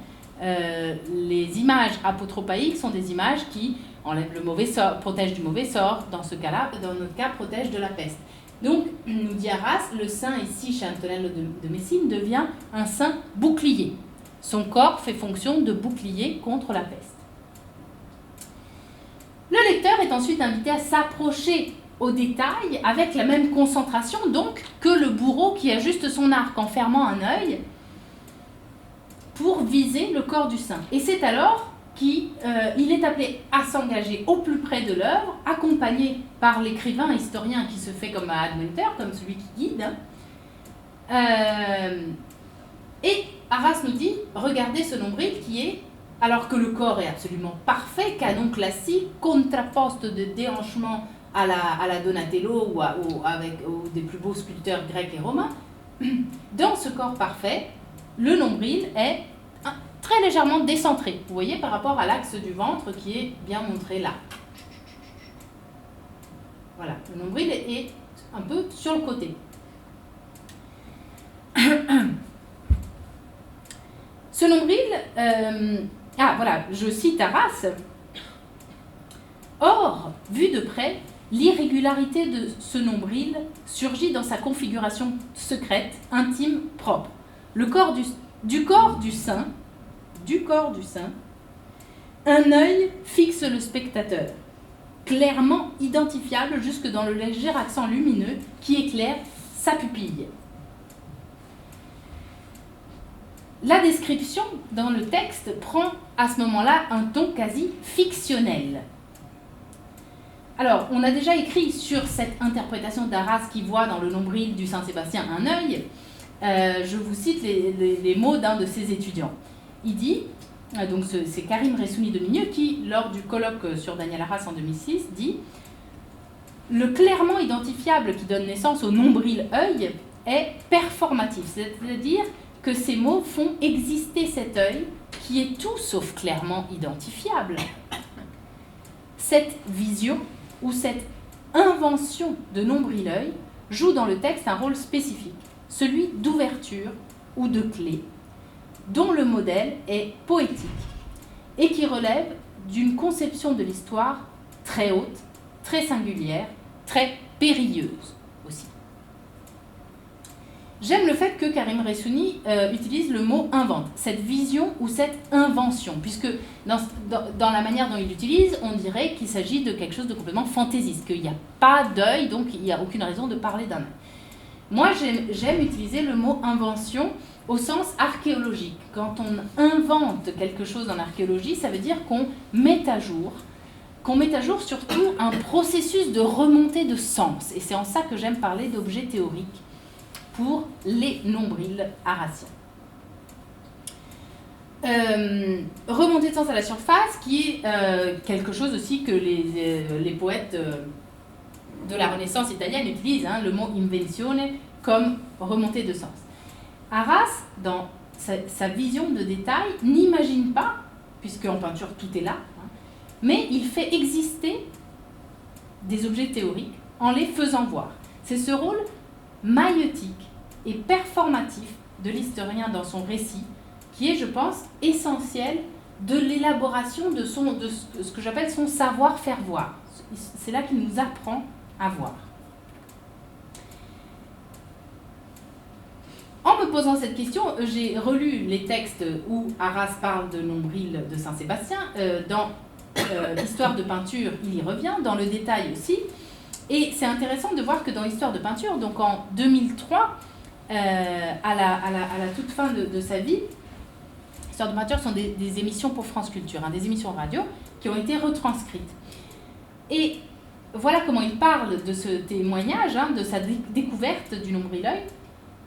Les images apotropaïques sont des images qui enlèvent le mauvais sort, protègent du mauvais sort, dans ce cas-là, dans notre cas, protègent de la peste. Donc, nous dit Arras, le saint ici, chez Antonello de Messine, devient un saint bouclier. Son corps fait fonction de bouclier contre la peste. Le lecteur est ensuite invité à s'approcher au détail avec la même concentration donc que le bourreau qui ajuste son arc en fermant un œil pour viser le corps du saint. Et c'est alors qu'il est appelé à s'engager au plus près de l'œuvre, accompagné par l'écrivain historien qui se fait comme à Admenter, comme celui qui guide. Et Arras nous dit, regardez ce nombril qui est, alors que le corps est absolument parfait, canon classique, contraposte de déhanchement à la Donatello ou des plus beaux sculpteurs grecs et romains, dans ce corps parfait, le nombril est très légèrement décentré, vous voyez, par rapport à l'axe du ventre qui est bien montré là. Voilà, le nombril est un peu sur le côté. Ce nombril, voilà, je cite Arras. Or, vu de près, l'irrégularité de ce nombril surgit dans sa configuration secrète, intime, propre. Le corps du corps du saint, un œil fixe le spectateur, clairement identifiable jusque dans le léger accent lumineux qui éclaire sa pupille. La description dans le texte prend à ce moment-là un ton quasi fictionnel. Alors, on a déjà écrit sur cette interprétation d'Arras qui voit dans le nombril du Saint-Sébastien un œil. Je vous cite les mots d'un de ses étudiants. Il dit, donc c'est Karim Ressouni de Migneux qui, lors du colloque sur Daniel Arras en 2006, dit « Le clairement identifiable qui donne naissance au nombril-œil est performatif, c'est-à-dire que ces mots font exister cet œil qui est tout sauf clairement identifiable. Cette vision ou cette invention de nombril-œil joue dans le texte un rôle spécifique, celui d'ouverture ou de clé, dont le modèle est poétique et qui relève d'une conception de l'histoire très haute, très singulière, très périlleuse aussi. » J'aime le fait que Karim Ressouni utilise le mot « invente », cette vision ou cette invention, puisque dans la manière dont il l'utilise, on dirait qu'il s'agit de quelque chose de complètement fantaisiste, qu'il n'y a pas d'œil, donc il n'y a aucune raison de parler d'un œil. Moi, j'aime utiliser le mot « invention » au sens archéologique. Quand on invente quelque chose en archéologie, ça veut dire qu'on met à jour surtout un processus de remontée de sens. Et c'est en ça que j'aime parler d'objets théoriques pour les nombrils arrasiens. Remontée de sens à la surface, qui est quelque chose aussi que les poètes de la Renaissance italienne utilisent, hein, le mot invenzione comme remontée de sens. Arras, dans sa vision de détail, n'imagine pas, puisque en peinture tout est là, hein, mais il fait exister des objets théoriques en les faisant voir. C'est ce rôle maïeutique et performatif de l'historien dans son récit qui est, je pense, essentiel de l'élaboration de ce que j'appelle son savoir-faire voir. C'est là qu'il nous apprend à voir. En me posant cette question, j'ai relu les textes où Arras parle de nombril de Saint-Sébastien. Dans l'histoire de peinture, il y revient, dans le détail aussi. Et c'est intéressant de voir que dans l'histoire de peinture, donc en 2003, à la toute fin de sa vie, l'histoire de peinture sont des émissions pour France Culture, hein, des émissions radio qui ont été retranscrites. Et voilà comment il parle de ce témoignage, de sa découverte du nombril-œil.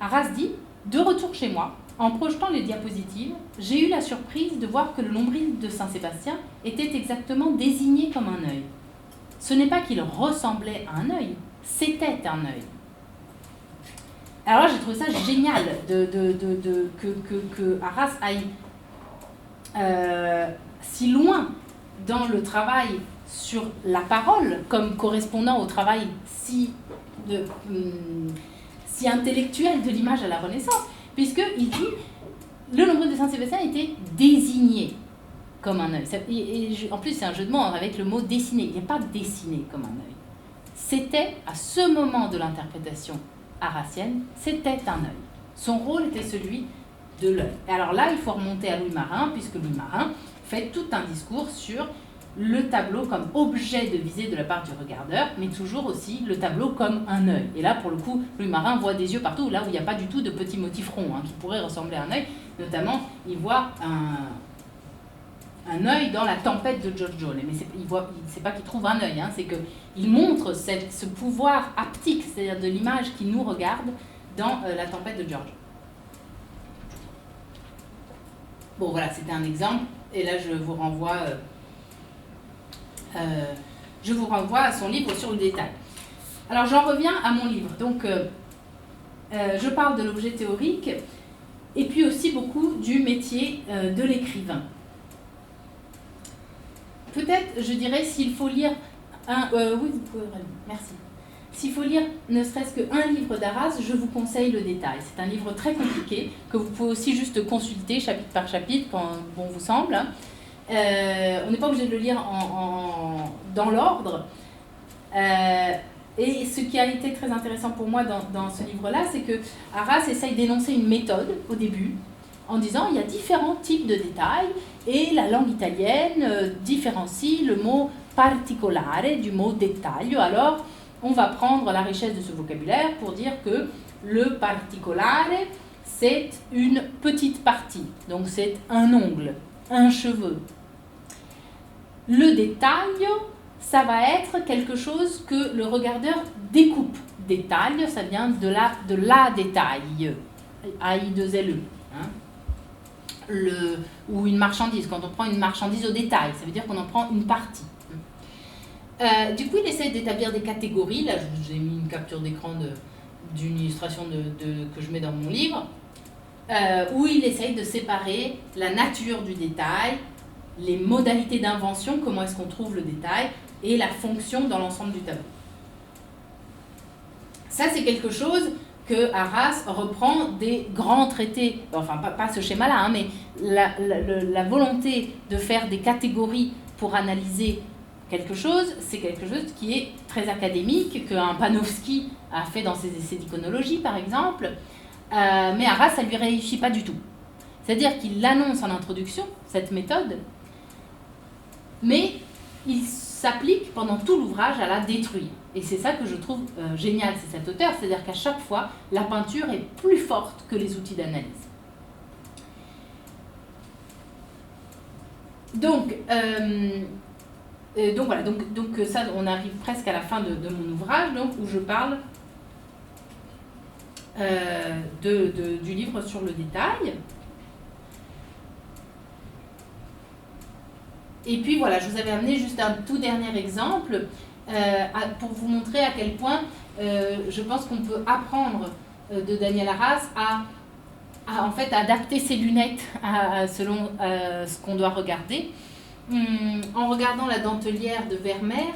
Arras dit « De retour chez moi, en projetant les diapositives, j'ai eu la surprise de voir que le nombril de Saint-Sébastien était exactement désigné comme un œil. Ce n'est pas qu'il ressemblait à un œil, c'était un œil. » Alors là, j'ai trouvé ça génial que Arras aille si loin dans le travail sur la parole, comme correspondant au travail si intellectuel de l'image à la Renaissance, puisqu'il dit le nombril de Saint-Sébastien était désigné comme un œil. En plus, c'est un jeu de mots avec le mot dessiné. Il n'est pas dessiné comme un œil. C'était, à ce moment de l'interprétation arassienne, c'était un œil. Son rôle était celui de l'œil. Alors là, il faut remonter à Louis Marin, puisque Louis Marin fait tout un discours sur le tableau comme objet de visée de la part du regardeur, mais toujours aussi le tableau comme un œil. Et là, pour le coup, Louis Marin voit des yeux partout, là où il n'y a pas du tout de petits motifs ronds, qui pourraient ressembler à un œil. Notamment, il voit un œil dans la tempête de George Jones. Mais c'est pas qu'il trouve un œil, c'est qu'il montre ce pouvoir haptique, c'est-à-dire de l'image qui nous regarde dans la tempête de George. Bon, voilà, c'était un exemple. Et là, je vous renvoie à son livre sur le détail. Alors, j'en reviens à mon livre. Donc, je parle de l'objet théorique et puis aussi beaucoup du métier de l'écrivain. Peut-être, je dirais, s'il faut lire oui, vous pouvez, merci. S'il faut lire ne serait-ce qu'un livre d'Arras, je vous conseille Le Détail. C'est un livre très compliqué que vous pouvez aussi juste consulter chapitre par chapitre quand bon vous semble. On n'est pas obligé de le lire dans l'ordre. Et ce qui a été très intéressant pour moi dans ce livre-là, c'est que Arras essaye d'énoncer une méthode au début, en disant il y a différents types de détails, et la langue italienne différencie le mot particolare du mot détail. Alors, on va prendre la richesse de ce vocabulaire pour dire que le particolare, c'est une petite partie, donc c'est un ongle, un cheveu. Le détail, ça va être quelque chose que le regardeur découpe. Détail, ça vient de la détail, A-I-2-L-E. Ou une marchandise, quand on prend une marchandise au détail, ça veut dire qu'on en prend une partie. Du coup, il essaie d'établir des catégories. Là, je vous ai mis une capture d'écran d'une illustration que je mets dans mon livre, où il essaye de séparer la nature du détail, les modalités d'invention, comment est-ce qu'on trouve le détail, et la fonction dans l'ensemble du tableau. Ça, c'est quelque chose que Arras reprend des grands traités, enfin pas ce schéma-là, mais la volonté de faire des catégories pour analyser quelque chose, c'est quelque chose qui est très académique, qu'un Panofsky a fait dans ses essais d'iconologie, par exemple, mais Arras, ça ne lui réussit pas du tout. C'est-à-dire qu'il l'annonce en introduction, cette méthode, mais il s'applique pendant tout l'ouvrage à la détruire. Et c'est ça que je trouve génial, c'est cet auteur, c'est-à-dire qu'à chaque fois, la peinture est plus forte que les outils d'analyse. Donc voilà, donc ça, on arrive presque à la fin de mon ouvrage, donc, où je parle du livre sur le détail. Et puis voilà, je vous avais amené juste un tout dernier exemple pour vous montrer à quel point je pense qu'on peut apprendre de Daniel Arras à en fait adapter ses lunettes selon ce qu'on doit regarder. En regardant la dentelière de Vermeer,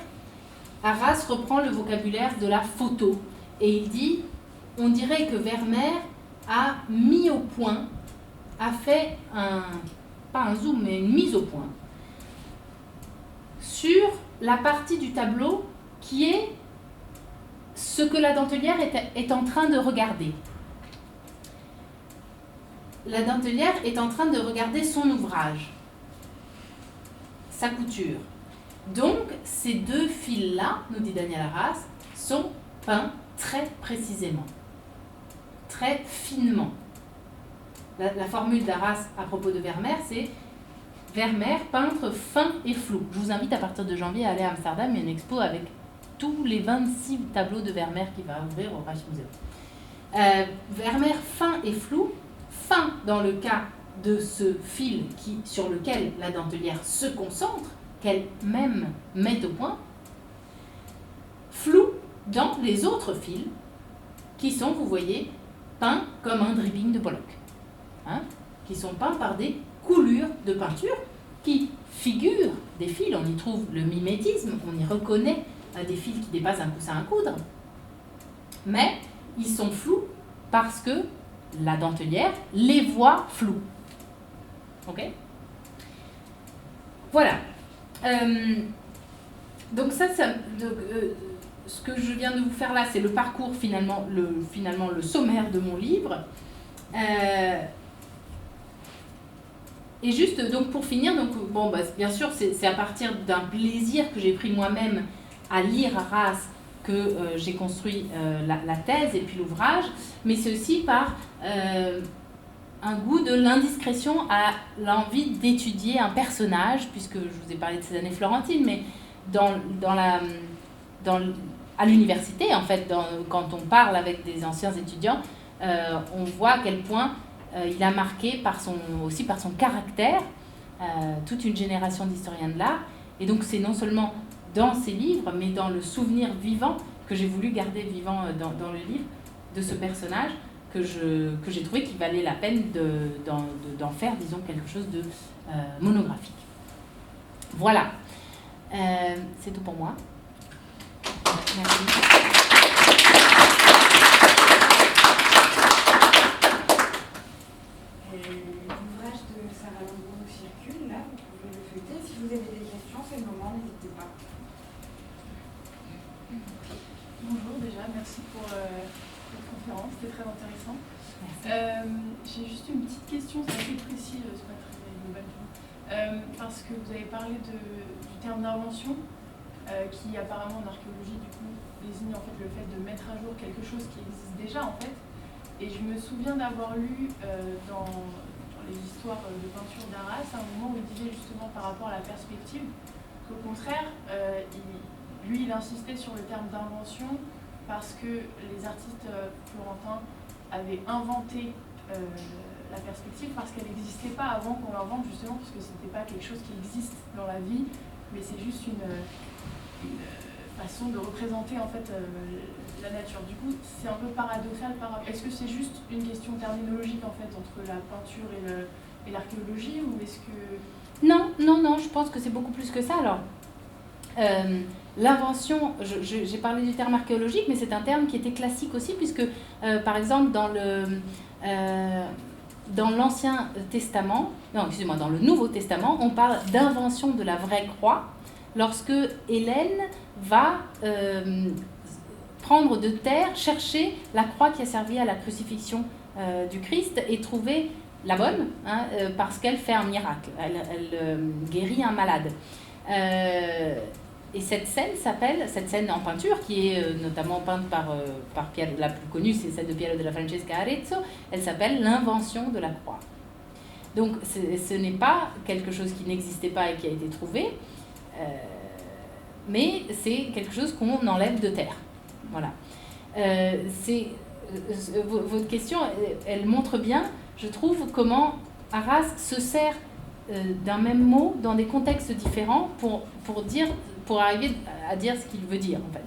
Arras reprend le vocabulaire de la photo et il dit, on dirait que Vermeer a mis au point, a fait pas un zoom, mais une mise au point sur la partie du tableau qui est ce que la dentelière est en train de regarder. La dentelière est en train de regarder son ouvrage, sa couture. Donc, ces deux fils-là, nous dit Daniel Arras, sont peints très précisément, très finement. La formule d'Arras à propos de Vermeer, c'est Vermeer, peintre fin et flou. Je vous invite à partir de janvier à aller à Amsterdam, il y a une expo avec tous les 26 tableaux de Vermeer qui va ouvrir au Rijksmuseum. Vermeer fin et flou, fin dans le cas de ce fil sur lequel la dentelière se concentre, qu'elle-même met au point, flou dans les autres fils qui sont, vous voyez, peints comme un dripping de Pollock, hein, qui sont peints par des coulures de peinture qui figurent des fils, on y trouve le mimétisme, on y reconnaît des fils qui dépassent un coussin à coudre, mais ils sont flous parce que la dentelière les voit flous. Ok ? Voilà. Donc ça ce que je viens de vous faire là, c'est le parcours finalement le sommaire de mon livre. Et juste donc pour finir, donc bon bien sûr c'est à partir d'un plaisir que j'ai pris moi-même à lire Arras que j'ai construit la thèse et puis l'ouvrage, mais c'est aussi par un goût de l'indiscrétion à l'envie d'étudier un personnage, puisque je vous ai parlé de ces années florentines, mais à l'université, en fait, quand on parle avec des anciens étudiants, on voit à quel point il a marqué aussi par son caractère toute une génération d'historiens de l'art. Et donc c'est non seulement dans ses livres, mais dans le souvenir vivant que j'ai voulu garder vivant dans le livre de ce personnage que j'ai trouvé qu'il valait la peine d'en faire, disons, quelque chose de monographique. Voilà. C'est tout pour moi. Merci. L'ouvrage de Sarah Lambrou circule, là, vous pouvez le feuilleter. Si vous avez des questions, c'est le moment, n'hésitez pas. Bonjour déjà, merci pour cette conférence, c'était très intéressant. J'ai juste une petite question, c'est assez précis, c'est pas très global. Parce que vous avez parlé du terme d'invention, qui apparemment en archéologie du coup désigne en fait le fait de mettre à jour quelque chose qui existe déjà en fait. Et je me souviens d'avoir lu dans les histoires de peinture d'Arras à un moment où il disait justement par rapport à la perspective qu'au contraire, il insistait sur le terme d'invention parce que les artistes florentins avaient inventé la perspective parce qu'elle n'existait pas avant qu'on l'invente, justement parce que c'était pas quelque chose qui existe dans la vie, mais c'est juste une façon de représenter en fait la nature. Du coup, c'est un peu paradoxal. Est-ce que c'est juste une question terminologique en fait entre la peinture et l'archéologie, ou est-ce que... Non, je pense que c'est beaucoup plus que ça. Alors, l'invention, j'ai parlé du terme archéologique, mais c'est un terme qui était classique aussi, puisque, par exemple, dans l'Ancien Testament, dans le Nouveau Testament, on parle d'invention de la vraie croix, lorsque Hélène va prendre de terre, chercher la croix qui a servi à la crucifixion du Christ et trouver la bonne, parce qu'elle fait un miracle, elle guérit un malade. Et cette scène en peinture, qui est notamment peinte par Piero, la plus connue, c'est celle de Piero della Francesca Arezzo, elle s'appelle l'invention de la croix. Donc ce n'est pas quelque chose qui n'existait pas et qui a été trouvé, mais c'est quelque chose qu'on enlève de terre. Voilà. Votre question, elle montre bien, je trouve, comment Arras se sert d'un même mot dans des contextes différents pour arriver à dire ce qu'il veut dire, en fait.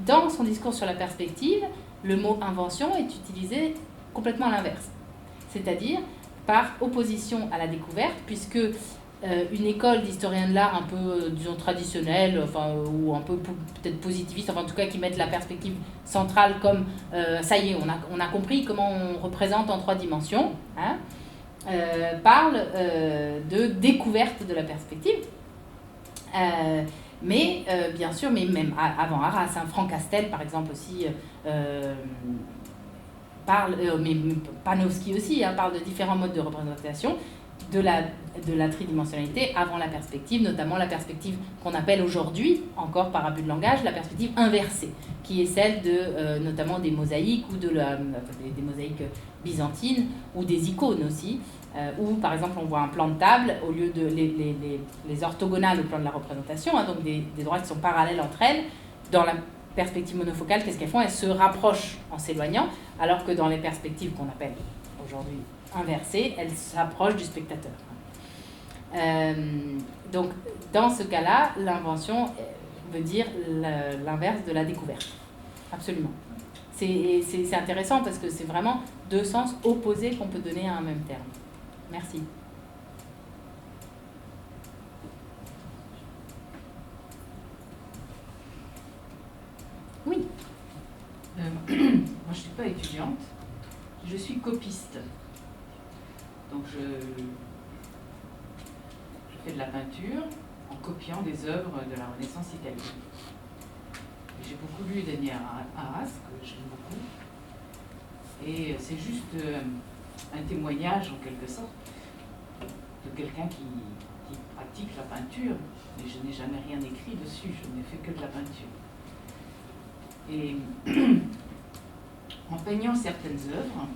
Dans son discours sur la perspective, le mot invention est utilisé complètement à l'inverse, c'est-à-dire par opposition à la découverte, puisque une école d'historiens de l'art un peu, disons, traditionnelle, ou un peu peut-être positiviste, en tout cas qui mettent la perspective centrale comme ça y est, on a compris comment on représente en 3 dimensions, parle de découverte de la perspective. Mais bien sûr, mais même avant Arras, Franck Castel par exemple aussi parle, mais Panofsky aussi, parle de différents modes de représentation de la tridimensionnalité avant la perspective, notamment la perspective qu'on appelle aujourd'hui, encore par abus de langage, la perspective inversée, qui est celle de notamment des mosaïques ou des mosaïques byzantines ou des icônes aussi, où par exemple on voit un plan de table au lieu de les orthogonales au plan de la représentation, hein, donc des droites qui sont parallèles entre elles. Dans la perspective monofocale, qu'est-ce qu'elles font? Elles se rapprochent en s'éloignant, alors que dans les perspectives qu'on appelle aujourd'hui inversées, elles s'approchent du spectateur. Donc, dans ce cas-là, l'invention veut dire l'inverse de la découverte. Absolument. C'est intéressant parce que c'est vraiment deux sens opposés qu'on peut donner à un même terme. Merci. Oui. Moi, je ne suis pas étudiante, je suis copiste. Donc, je fais de la peinture en copiant des œuvres de la Renaissance italienne. J'ai beaucoup lu Daniel Arras, que j'aime beaucoup. Et c'est juste un témoignage, en quelque sorte, de quelqu'un qui pratique la peinture. Mais je n'ai jamais rien écrit dessus, je n'ai fait que de la peinture. Et en peignant certaines œuvres,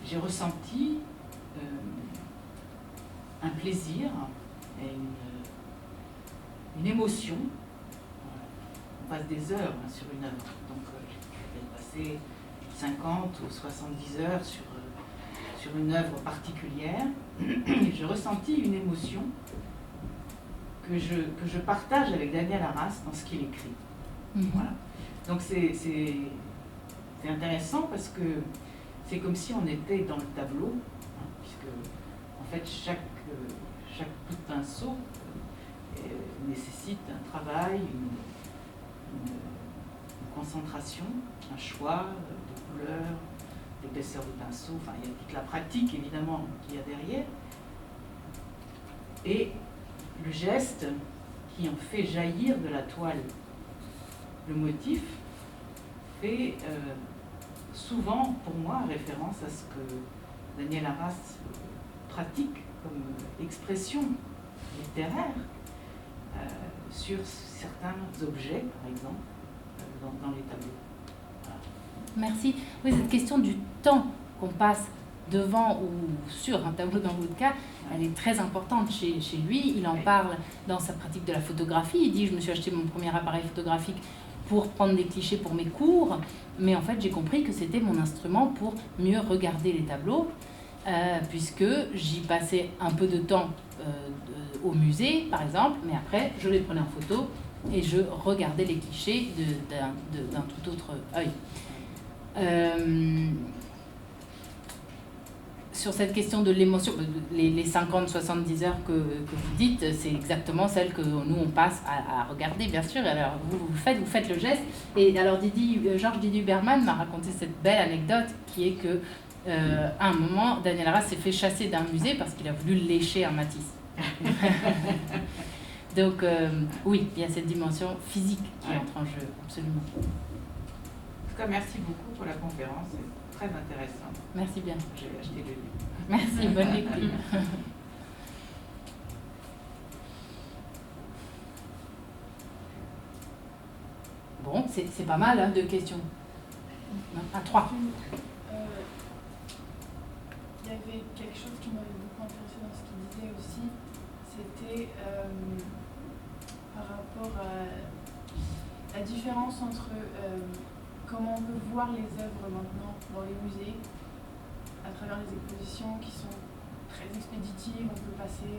j'ai ressenti un plaisir et une émotion. On passe des heures sur une œuvre, donc j'ai passé 50 ou 70 heures sur une œuvre particulière, et j'ai ressenti une émotion que je partage avec Daniel Arras dans ce qu'il écrit. Voilà. Donc c'est intéressant parce que c'est comme si on était dans le tableau, hein, puisque en fait chaque coup de pinceau nécessite un travail, une concentration, un choix de couleurs, d'épaisseur de pinceau, enfin il y a toute la pratique évidemment qu'il y a derrière. Et le geste qui en fait jaillir de la toile le motif fait souvent, pour moi, référence à ce que Daniel Arras pratique comme expression littéraire sur certains objets, par exemple, dans les tableaux. Voilà. Merci. Oui, cette question du temps qu'on passe devant ou sur un tableau dans votre cas, elle est très importante chez lui. Il en parle dans sa pratique de la photographie. Il dit, je me suis acheté mon premier appareil photographique pour prendre des clichés pour mes cours, mais en fait j'ai compris que c'était mon instrument pour mieux regarder les tableaux, puisque j'y passais un peu de temps au musée par exemple, mais après je les prenais en photo et je regardais les clichés d'un tout autre œil. Sur cette question de l'émotion, les 50-70 heures que vous dites, c'est exactement celle que nous on passe à regarder, bien sûr. Alors vous faites le geste. Et alors Georges Didier Huberman m'a raconté cette belle anecdote qui est que à un moment, Daniel Arras s'est fait chasser d'un musée parce qu'il a voulu lécher un Matisse. Donc oui, il y a cette dimension physique qui entre en jeu, absolument. En tout cas, merci beaucoup pour la conférence. Très intéressant. Merci bien. Je vais acheter le livre. Merci, bonne lecture. Bon, c'est pas mal, hein, 2 questions. À 3. Il y avait quelque chose qui m'avait beaucoup intéressé dans ce qu'il disait aussi, c'était par rapport à la différence entre comment on peut voir les œuvres maintenant dans les musées, à travers les expositions qui sont très expéditives. On peut passer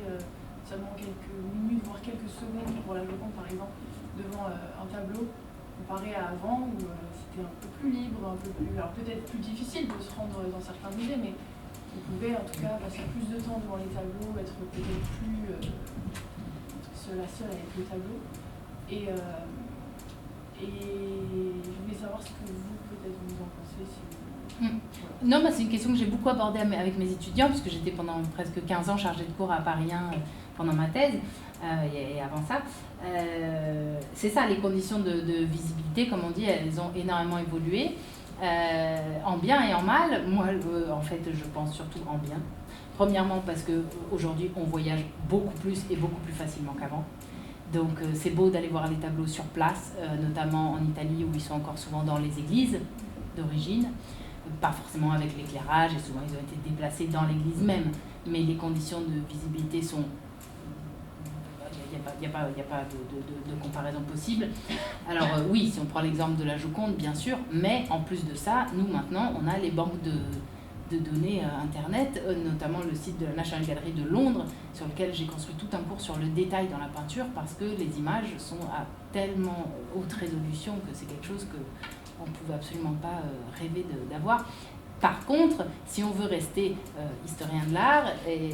seulement quelques minutes, voire quelques secondes pour la Joconde par exemple, devant un tableau, comparé à avant où c'était un peu plus libre, alors peut-être plus difficile de se rendre dans certains musées, mais on pouvait en tout cas passer plus de temps devant les tableaux, être peut-être plus seul avec le tableau. Et je voulais savoir ce que vous, peut-être, vous en pensez. Voilà. Non, c'est une question que j'ai beaucoup abordée avec mes étudiants, parce que j'étais pendant presque 15 ans chargée de cours à Paris 1 pendant ma thèse, et avant ça. C'est ça, les conditions de visibilité, comme on dit, elles ont énormément évolué, en bien et en mal. Moi, en fait, je pense surtout en bien. Premièrement parce qu'aujourd'hui on voyage beaucoup plus et beaucoup plus facilement qu'avant. Donc c'est beau d'aller voir les tableaux sur place, notamment en Italie où ils sont encore souvent dans les églises d'origine, pas forcément avec l'éclairage, et souvent ils ont été déplacés dans l'église même, mais les conditions de visibilité sont... Il n'y a pas de comparaison possible. Alors oui, si on prend l'exemple de la Joconde, bien sûr, mais en plus de ça, nous maintenant, on a les banques de données Internet, notamment le site de la National Gallery de Londres, sur lequel j'ai construit tout un cours sur le détail dans la peinture, parce que les images sont à tellement haute résolution que c'est quelque chose qu'on ne pouvait absolument pas rêver d'avoir. Par contre, si on veut rester historien de l'art, et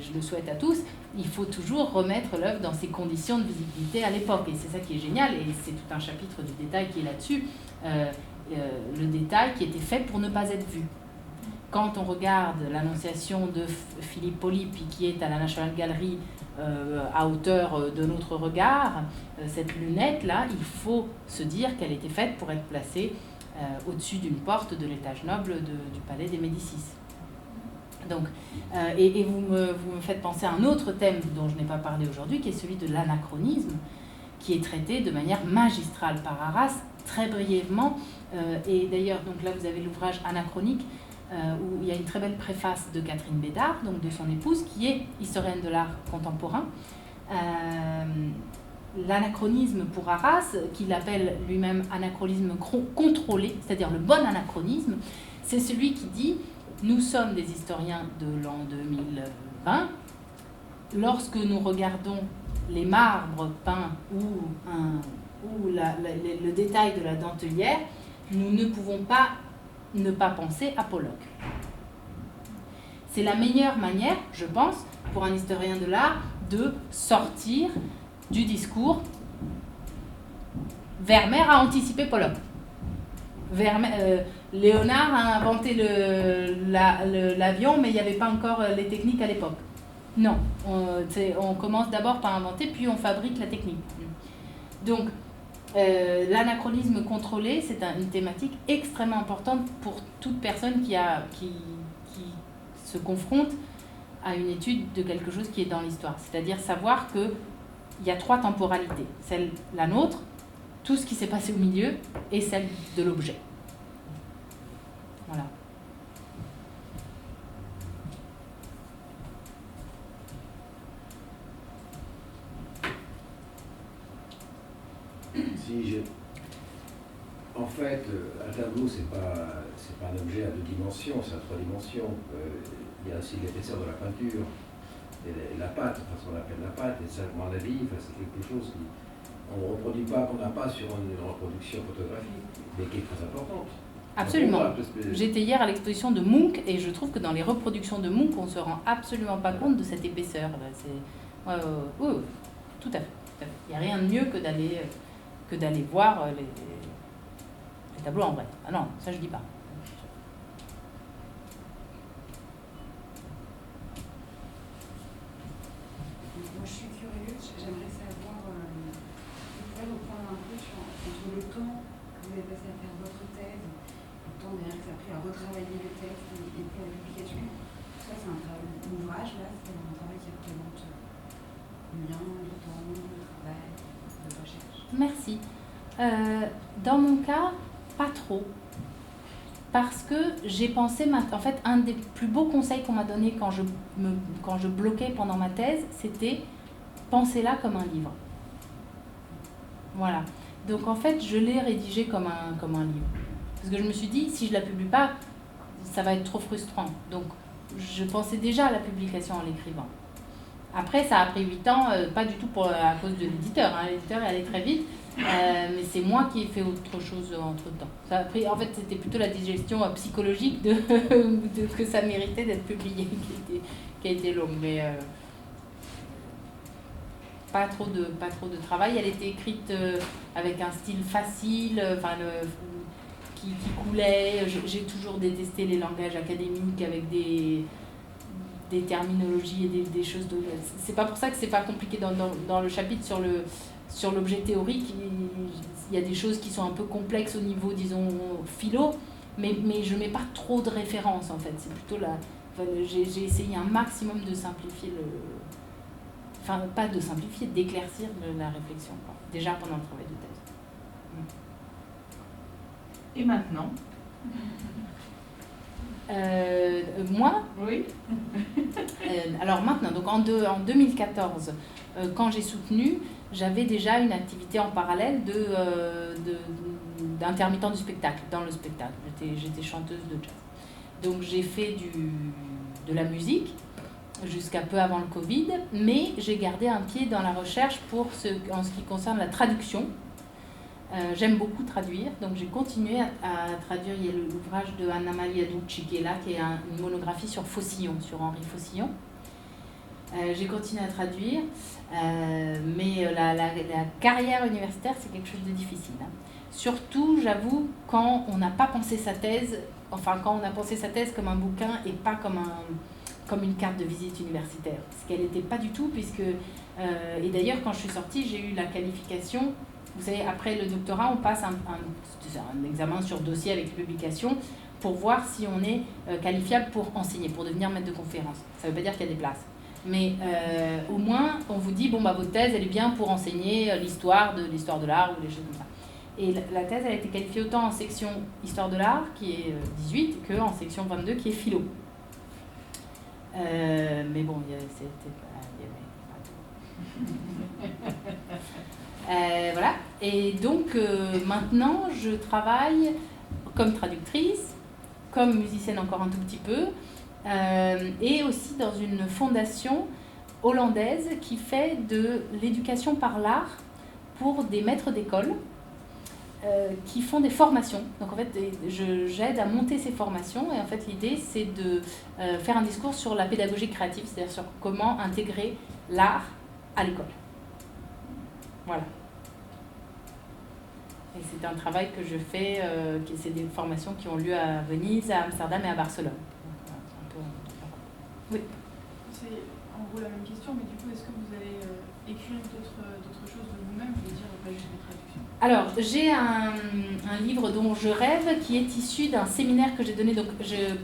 je le souhaite à tous, il faut toujours remettre l'œuvre dans ses conditions de visibilité à l'époque. Et c'est ça qui est génial, et c'est tout un chapitre du détail qui est là-dessus. Le détail qui était fait pour ne pas être vu. Quand on regarde l'Annonciation de Philippe Polype, qui est à la National Gallery à hauteur de notre regard, cette lunette-là, il faut se dire qu'elle était faite pour être placée au-dessus d'une porte de l'étage noble du palais des Médicis. Donc, et vous me faites penser à un autre thème dont je n'ai pas parlé aujourd'hui, qui est celui de l'anachronisme, qui est traité de manière magistrale par Arras, très brièvement. Et d'ailleurs, donc là vous avez l'ouvrage Anachronique, où il y a une très belle préface de Catherine Bédard, donc de son épouse, qui est historienne de l'art contemporain. L'anachronisme pour Arras, qu'il appelle lui-même anachronisme contrôlé, c'est-à-dire le bon anachronisme, c'est celui qui dit « Nous sommes des historiens de l'an 2020, lorsque nous regardons les marbres peints ou le détail de la dentelière, nous ne pouvons pas ne pas penser à Pollock. » C'est la meilleure manière, je pense, pour un historien de l'art de sortir du discours. Vermeer a anticipé Pollock. Léonard a inventé l'avion, mais il n'y avait pas encore les techniques à l'époque. Non, on commence d'abord par inventer, puis on fabrique la technique. Donc, l'anachronisme contrôlé, c'est une thématique extrêmement importante pour toute personne qui se confronte à une étude de quelque chose qui est dans l'histoire. C'est-à-dire savoir qu'il y a 3 temporalités. La nôtre, tout ce qui s'est passé au milieu, et celle de l'objet. Voilà. En fait, un tableau, c'est pas un objet à 2 dimensions, c'est à 3 dimensions. Il y a aussi l'épaisseur de la peinture, et la pâte, enfin ce qu'on appelle la pâte, et ça, à mon avis, c'est quelque chose qu'on ne reproduit pas, qu'on n'a pas sur une reproduction photographique, mais qui est très importante. Absolument. J'étais hier à l'exposition de Munch, et je trouve que dans les reproductions de Munch, on ne se rend absolument pas compte de cette épaisseur. Oui, tout à fait. Il n'y a rien de mieux que d'aller voir les tableaux en vrai. Ah non, ça je dis pas. Moi je suis curieuse, j'aimerais savoir, vous pouvez reprendre un peu entre le temps que vous avez passé à faire votre thèse, le temps derrière que ça a pris à retravailler le texte et puis à la publication. Ça c'est un ouvrage, là, c'est un travail qui représente combien de temps, de travail, de recherche? Merci. Dans mon cas, pas trop. Parce que j'ai pensé, en fait, un des plus beaux conseils qu'on m'a donné quand je bloquais pendant ma thèse, c'était pensez-la comme un livre. Voilà. Donc en fait, je l'ai rédigé comme un livre. Parce que je me suis dit, si je la publie pas, ça va être trop frustrant. Donc je pensais déjà à la publication en l'écrivant. Après, ça a pris 8 ans, pas du tout à cause de l'éditeur. L'éditeur est allé très vite. Mais c'est moi qui ai fait autre chose entre-temps. Ça a pris, en fait, c'était plutôt la digestion psychologique de que ça méritait d'être publié qui a été longue. Mais pas trop de travail. Elle était écrite avec un style facile, qui coulait. J'ai toujours détesté les langages académiques avec des terminologies et des choses. C'est pas pour ça que c'est pas compliqué dans le chapitre sur l'objet théorique. Il y a des choses qui sont un peu complexes au niveau, disons, philo, mais je mets pas trop de références en fait. C'est plutôt Enfin, j'ai essayé un maximum de simplifier enfin pas de simplifier, d'éclaircir la réflexion, quoi. Déjà pendant le travail de thèse. Et maintenant? Moi, Oui. alors maintenant, donc en 2014, quand j'ai soutenu, j'avais déjà une activité en parallèle d'intermittent du spectacle, dans le spectacle. J'étais chanteuse de jazz. Donc j'ai fait de la musique jusqu'à peu avant le Covid, mais j'ai gardé un pied dans la recherche en ce qui concerne la traduction. J'aime beaucoup traduire, donc j'ai continué à traduire. Il y a l'ouvrage de Anna Maria Ducci qui est là, qui est une monographie sur Faucillon, sur Henri Faucillon. J'ai continué à traduire, mais la carrière universitaire, c'est quelque chose de difficile. Hein. Surtout, j'avoue, quand on n'a pas pensé sa thèse, enfin quand on a pensé sa thèse comme un bouquin et pas comme une carte de visite universitaire. Ce qu'elle n'était pas du tout, puisque... et d'ailleurs, quand je suis sortie, j'ai eu la qualification... Vous savez, après le doctorat, on passe un examen sur dossier avec les publications pour voir si on est qualifiable pour enseigner, pour devenir maître de conférence. Ça ne veut pas dire qu'il y a des places. Mais au moins, on vous dit, bon, bah, votre thèse, elle est bien pour enseigner l'histoire de l'art ou des choses comme ça. Et la thèse, elle a été qualifiée autant en section histoire de l'art, qui est 18, qu'en section 22, qui est philo. Mais bon, voilà. Et donc maintenant je travaille comme traductrice, comme musicienne encore un tout petit peu, et aussi dans une fondation hollandaise qui fait de l'éducation par l'art pour des maîtres d'école qui font des formations. Donc en fait, j'aide à monter ces formations, et en fait l'idée c'est de faire un discours sur la pédagogie créative, c'est-à-dire sur comment intégrer l'art à l'école. Voilà. Et c'est un travail que je fais, c'est des formations qui ont lieu à Venise, à Amsterdam et à Barcelone. Donc, oui. C'est en gros la même question, mais du coup, est-ce que vous allez écrire d'autres choses de vous-même, je veux dire, pas juste des traductions? Alors, j'ai un livre dont je rêve qui est issu d'un séminaire que j'ai donné. Donc,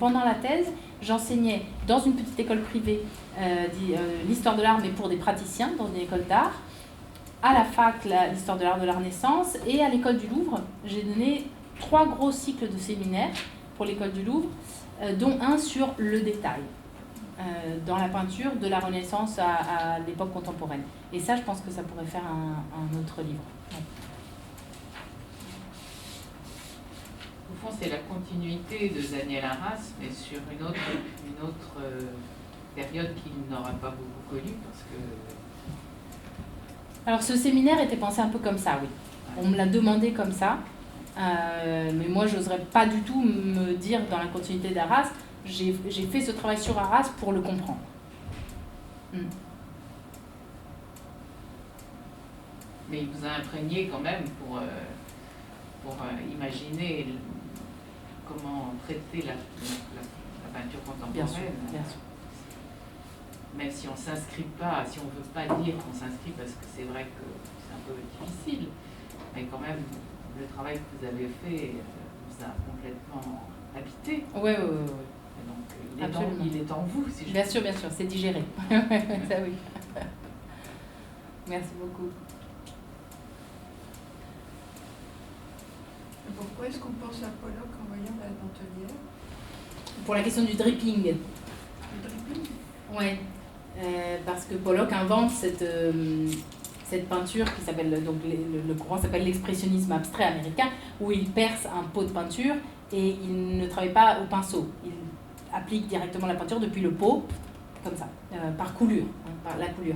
pendant la thèse, j'enseignais dans une petite école privée l'histoire de l'art, mais pour des praticiens, dans une école d'art. À la fac, l'histoire de l'art de la Renaissance, et à l'école du Louvre, j'ai donné 3 gros cycles de séminaires pour l'école du Louvre, dont un sur le détail, dans la peinture de la Renaissance à l'époque contemporaine. Et ça, je pense que ça pourrait faire un autre livre. Ouais. Au fond, c'est la continuité de Daniel Arras, mais sur une autre période qu'il n'aura pas beaucoup connue, parce que... Alors ce séminaire était pensé un peu comme ça, oui. On me l'a demandé comme ça, mais moi j'oserais pas du tout me dire dans la continuité d'Arras. J'ai fait ce travail sur Arras pour le comprendre. Mais il vous a imprégné quand même pour imaginer comment traiter la peinture contemporaine. Bien sûr, bien sûr. Même si on ne s'inscrit pas, si on ne veut pas dire qu'on s'inscrit, parce que c'est vrai que c'est un peu difficile, mais quand même, le travail que vous avez fait vous a complètement habité. Oui. Donc, il est en vous, si je Bien sûr, c'est digéré. Ça, oui. Merci beaucoup. Et pourquoi est-ce qu'on pense à Pollock en voyant la dentelière? Pour la question du dripping. Le dripping? Oui. Parce que Pollock invente cette peinture qui s'appelle, donc le courant s'appelle l'expressionnisme abstrait américain, où il perce un pot de peinture et il ne travaille pas au pinceau. Il applique directement la peinture depuis le pot, comme ça, par coulure, par la coulure.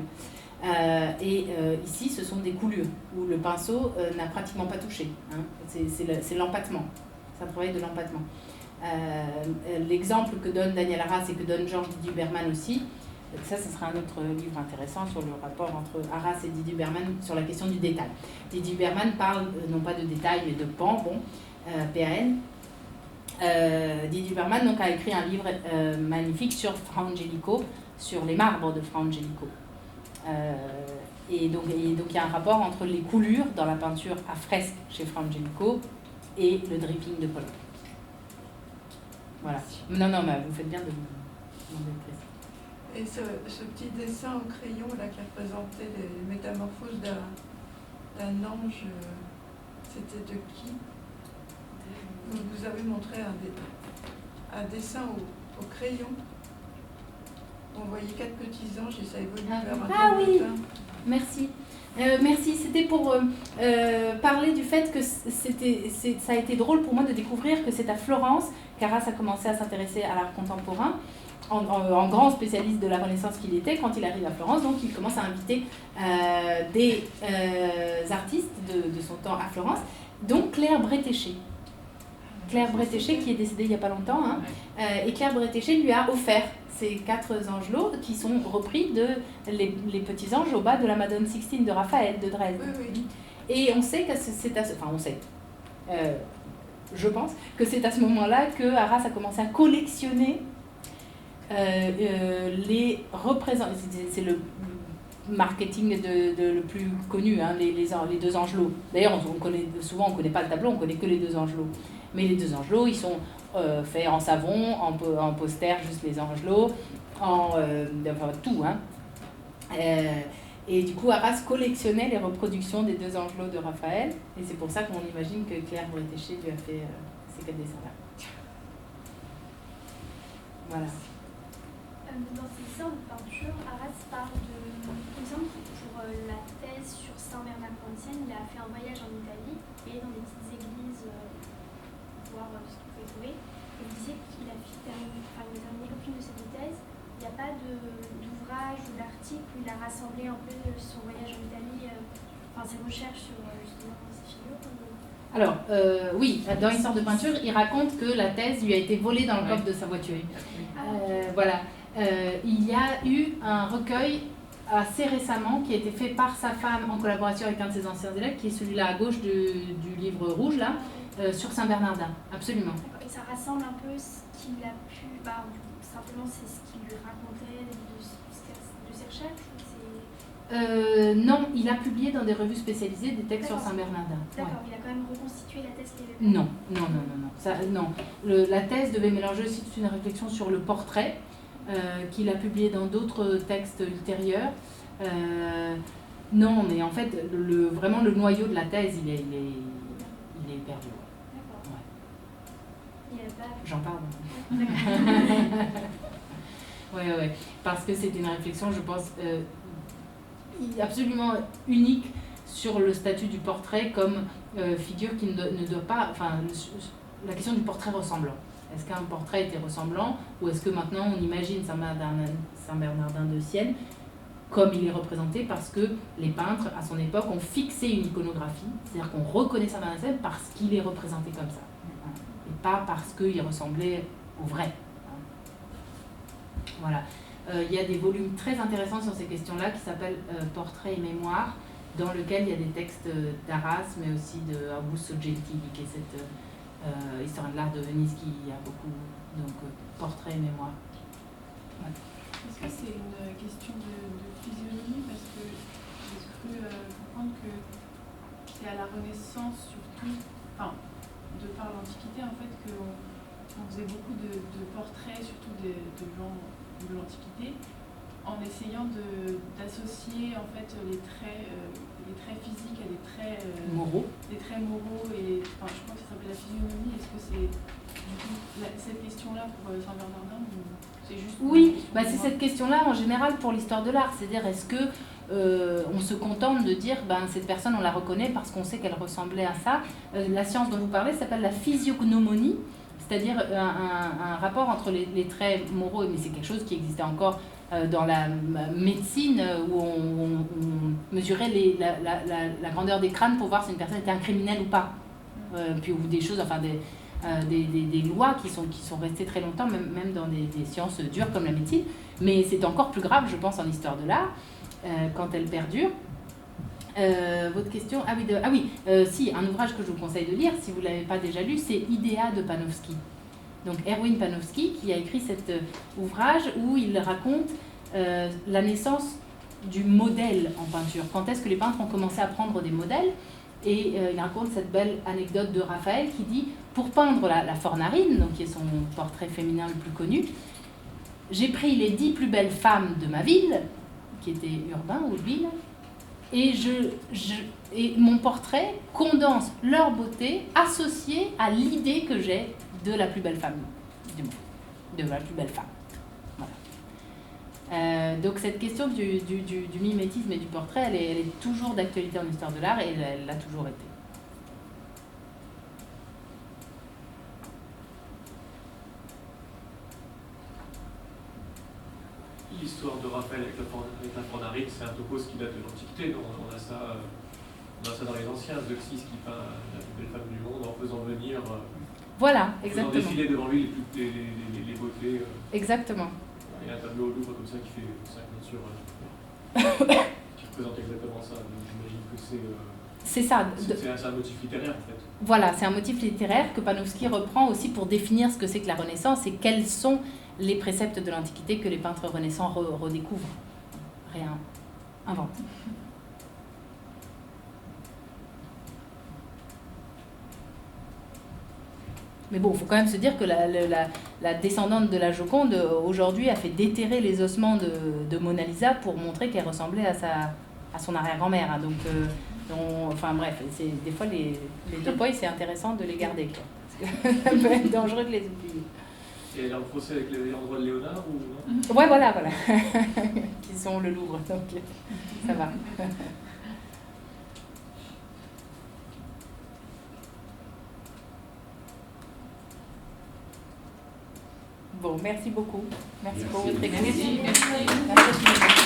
Ici, ce sont des coulures où le pinceau n'a pratiquement pas touché. Hein. C'est l'empattement. C'est un travail de l'empattement. L'exemple que donne Daniel Arras et que donne Georges Didier Berman aussi, ça, ce sera un autre livre intéressant sur le rapport entre Arras et Didier Berman sur la question du détail. Didier Berman parle non pas de détail mais de pan, PAN. Didier Berman donc, a écrit un livre magnifique sur Fra Angelico, sur les marbres de Fra Angelico. Et donc il y a un rapport entre les coulures dans la peinture à fresque chez Fra Angelico et le dripping de Pollock. Voilà. Non, mais vous faites bien de mon lectrice. Et ce petit dessin au crayon là qui représentait les métamorphoses d'un ange, c'était de qui? Vous avez montré un dessin au crayon. On voyait 4 petits anges et ça évolue vers un Ah oui, dessin. merci. Merci, c'était pour parler du fait que ça a été drôle pour moi de découvrir que c'est à Florence qu'Arras a commencé à s'intéresser à l'art contemporain, en grand spécialiste de la Renaissance qu'il était. Quand il arrive à Florence, donc il commence à inviter des artistes de son temps à Florence, dont Claire Bretéché. Claire Bretéché, qui est décédée il n'y a pas longtemps, hein, et Claire Bretéché lui a offert ces 4 angelots qui sont repris de les petits anges au bas de la Madone Sixtine de Raphaël de Dresde. Oui, oui. Et on sait que je pense que c'est à ce moment-là que Arras a commencé à collectionner les représentants. C'est le marketing le plus connu, hein, les 2 angelots. D'ailleurs, on connaît pas le tableau, on connaît que les 2 angelots. Mais les 2 angelots, ils sont faits en savon, en poster, juste les angelots, enfin tout. Hein. Et du coup, Arras collectionnait les reproductions des 2 angelots de Raphaël, et c'est pour ça qu'on imagine que Claire Bretéché lui a fait ces 4 dessins-là. Voilà. Dans ses dessins de peinture, Arras parle de... Il me semble que pour la thèse sur Saint-Bernard-Pointienne, il a fait un voyage en Italie et dans des petites églises, voir ce qu'il pouvait trouver. Et il disait qu'il a terminé aucune de ses 2 thèses. Il n'y a pas d'ouvrage ou d'article où il a rassemblé un peu son voyage en Italie, ses recherches sur justement ces figures. Alors, oui, dans Histoire de peinture, il raconte que la thèse lui a été volée dans le coffre de sa voiture. Voilà. Il y a eu un recueil assez récemment qui a été fait par sa femme en collaboration avec un de ses anciens élèves, qui est celui-là à gauche du livre rouge, là, sur Saint-Bernardin. Absolument. Et ça rassemble un peu ce qu'il a pu... simplement, c'est ce qu'il lui racontait de ses recherches. Non, il a publié dans des revues spécialisées des textes sur Saint-Bernardin. D'accord, Ouais. il a quand même reconstitué la thèse qu'il avait. Non. La thèse devait mélanger aussi toute une réflexion sur le portrait, qu'il a publié dans d'autres textes ultérieurs. Non, mais en fait, vraiment le noyau de la thèse, il est perdu. D'accord. Ouais. Il a pas... J'en parle. D'accord. Ouais. Parce que c'est une réflexion, je pense, absolument unique sur le statut du portrait comme figure qui ne doit pas... la question du portrait ressemblant. Est-ce qu'un portrait était ressemblant, ou est-ce que maintenant on imagine Saint-Bernardin de Sienne comme il est représenté, parce que les peintres à son époque ont fixé une iconographie, c'est-à-dire qu'on reconnaît Saint-Bernardin de Sienne parce qu'il est représenté comme ça, et pas parce qu'il ressemblait au vrai. Voilà. Il y a des volumes très intéressants sur ces questions-là qui s'appellent Portrait et mémoire, dans lequel il y a des textes d'Arras, mais aussi de Augusto Gentili, qui est cette histoire de l'art de Venise qui a beaucoup, donc portrait et mémoire. Ouais. Est-ce que c'est une question de physionomie? Parce que j'ai cru comprendre que c'est à la Renaissance surtout, de par l'Antiquité en fait, qu'on faisait beaucoup de portraits, surtout de gens de l'Antiquité, en essayant d'associer en fait les traits physiques à des traits moraux. Des traits moraux, et je crois que ça s'appelle la physionomie. Est-ce que c'est du coup cette question-là pour Saint-Bernardin, ou c'est juste... Oui, c'est cette question-là en général pour l'histoire de l'art, c'est-à-dire est-ce que on se contente de dire cette personne on la reconnaît parce qu'on sait qu'elle ressemblait à ça. La science dont vous parlez s'appelle la physiognomonie, c'est-à-dire un rapport entre les traits moraux, mais c'est quelque chose qui existait encore dans la médecine, où on mesurait la grandeur des crânes pour voir si une personne était un criminel ou pas, ou des choses, des lois qui sont restées très longtemps, même dans des sciences dures comme la médecine, mais c'est encore plus grave, je pense, en histoire de l'art, quand elle perdure. Votre question, si, un ouvrage que je vous conseille de lire, si vous ne l'avez pas déjà lu, c'est Idea de Panofsky. Donc Erwin Panofsky, qui a écrit cet ouvrage où il raconte la naissance du modèle en peinture. Quand est-ce que les peintres ont commencé à prendre des modèles? Et il raconte cette belle anecdote de Raphaël qui dit, pour peindre la Fornarine, donc qui est son portrait féminin le plus connu, j'ai pris les 10 plus belles femmes de ma ville, qui étaient urbains ou de ville, et, et mon portrait condense leur beauté associée à l'idée que j'ai de la plus belle femme du monde, de la plus belle femme. Voilà. Donc cette question du mimétisme et du portrait, elle est toujours d'actualité en histoire de l'art et elle l'a toujours été. L'histoire de Raphaël avec la Fornarine, c'est un topos qui date de l'Antiquité. On a ça dans les anciens. Zeuxis qui peint la plus belle femme du monde en faisant venir. Voilà, en exactement. faisant défiler devant lui les beautés. Exactement. Il y a un tableau au Louvre comme ça qui fait 5 mètres sur. Qui représente exactement ça. Donc j'imagine que c'est ça. C'est un motif littéraire en fait. Voilà, c'est un motif littéraire que Panofsky reprend aussi pour définir ce que c'est que la Renaissance et quels sont les préceptes de l'Antiquité que les peintres renaissants redécouvrent, réinventent. Mais bon, il faut quand même se dire que la descendante de la Joconde, aujourd'hui, a fait déterrer les ossements de Mona Lisa pour montrer qu'elle ressemblait à son arrière-grand-mère. Hein. Donc, enfin bref, des fois, les topoïs, c'est intéressant de les garder, quoi, parce que ça peut être dangereux de les oublier. Et elle est en procès avec les endroits de Léonard ou non? Ouais, voilà. Qui sont le Louvre, donc ça va. Bon, merci beaucoup. Merci pour votre écoute. Merci. Merci.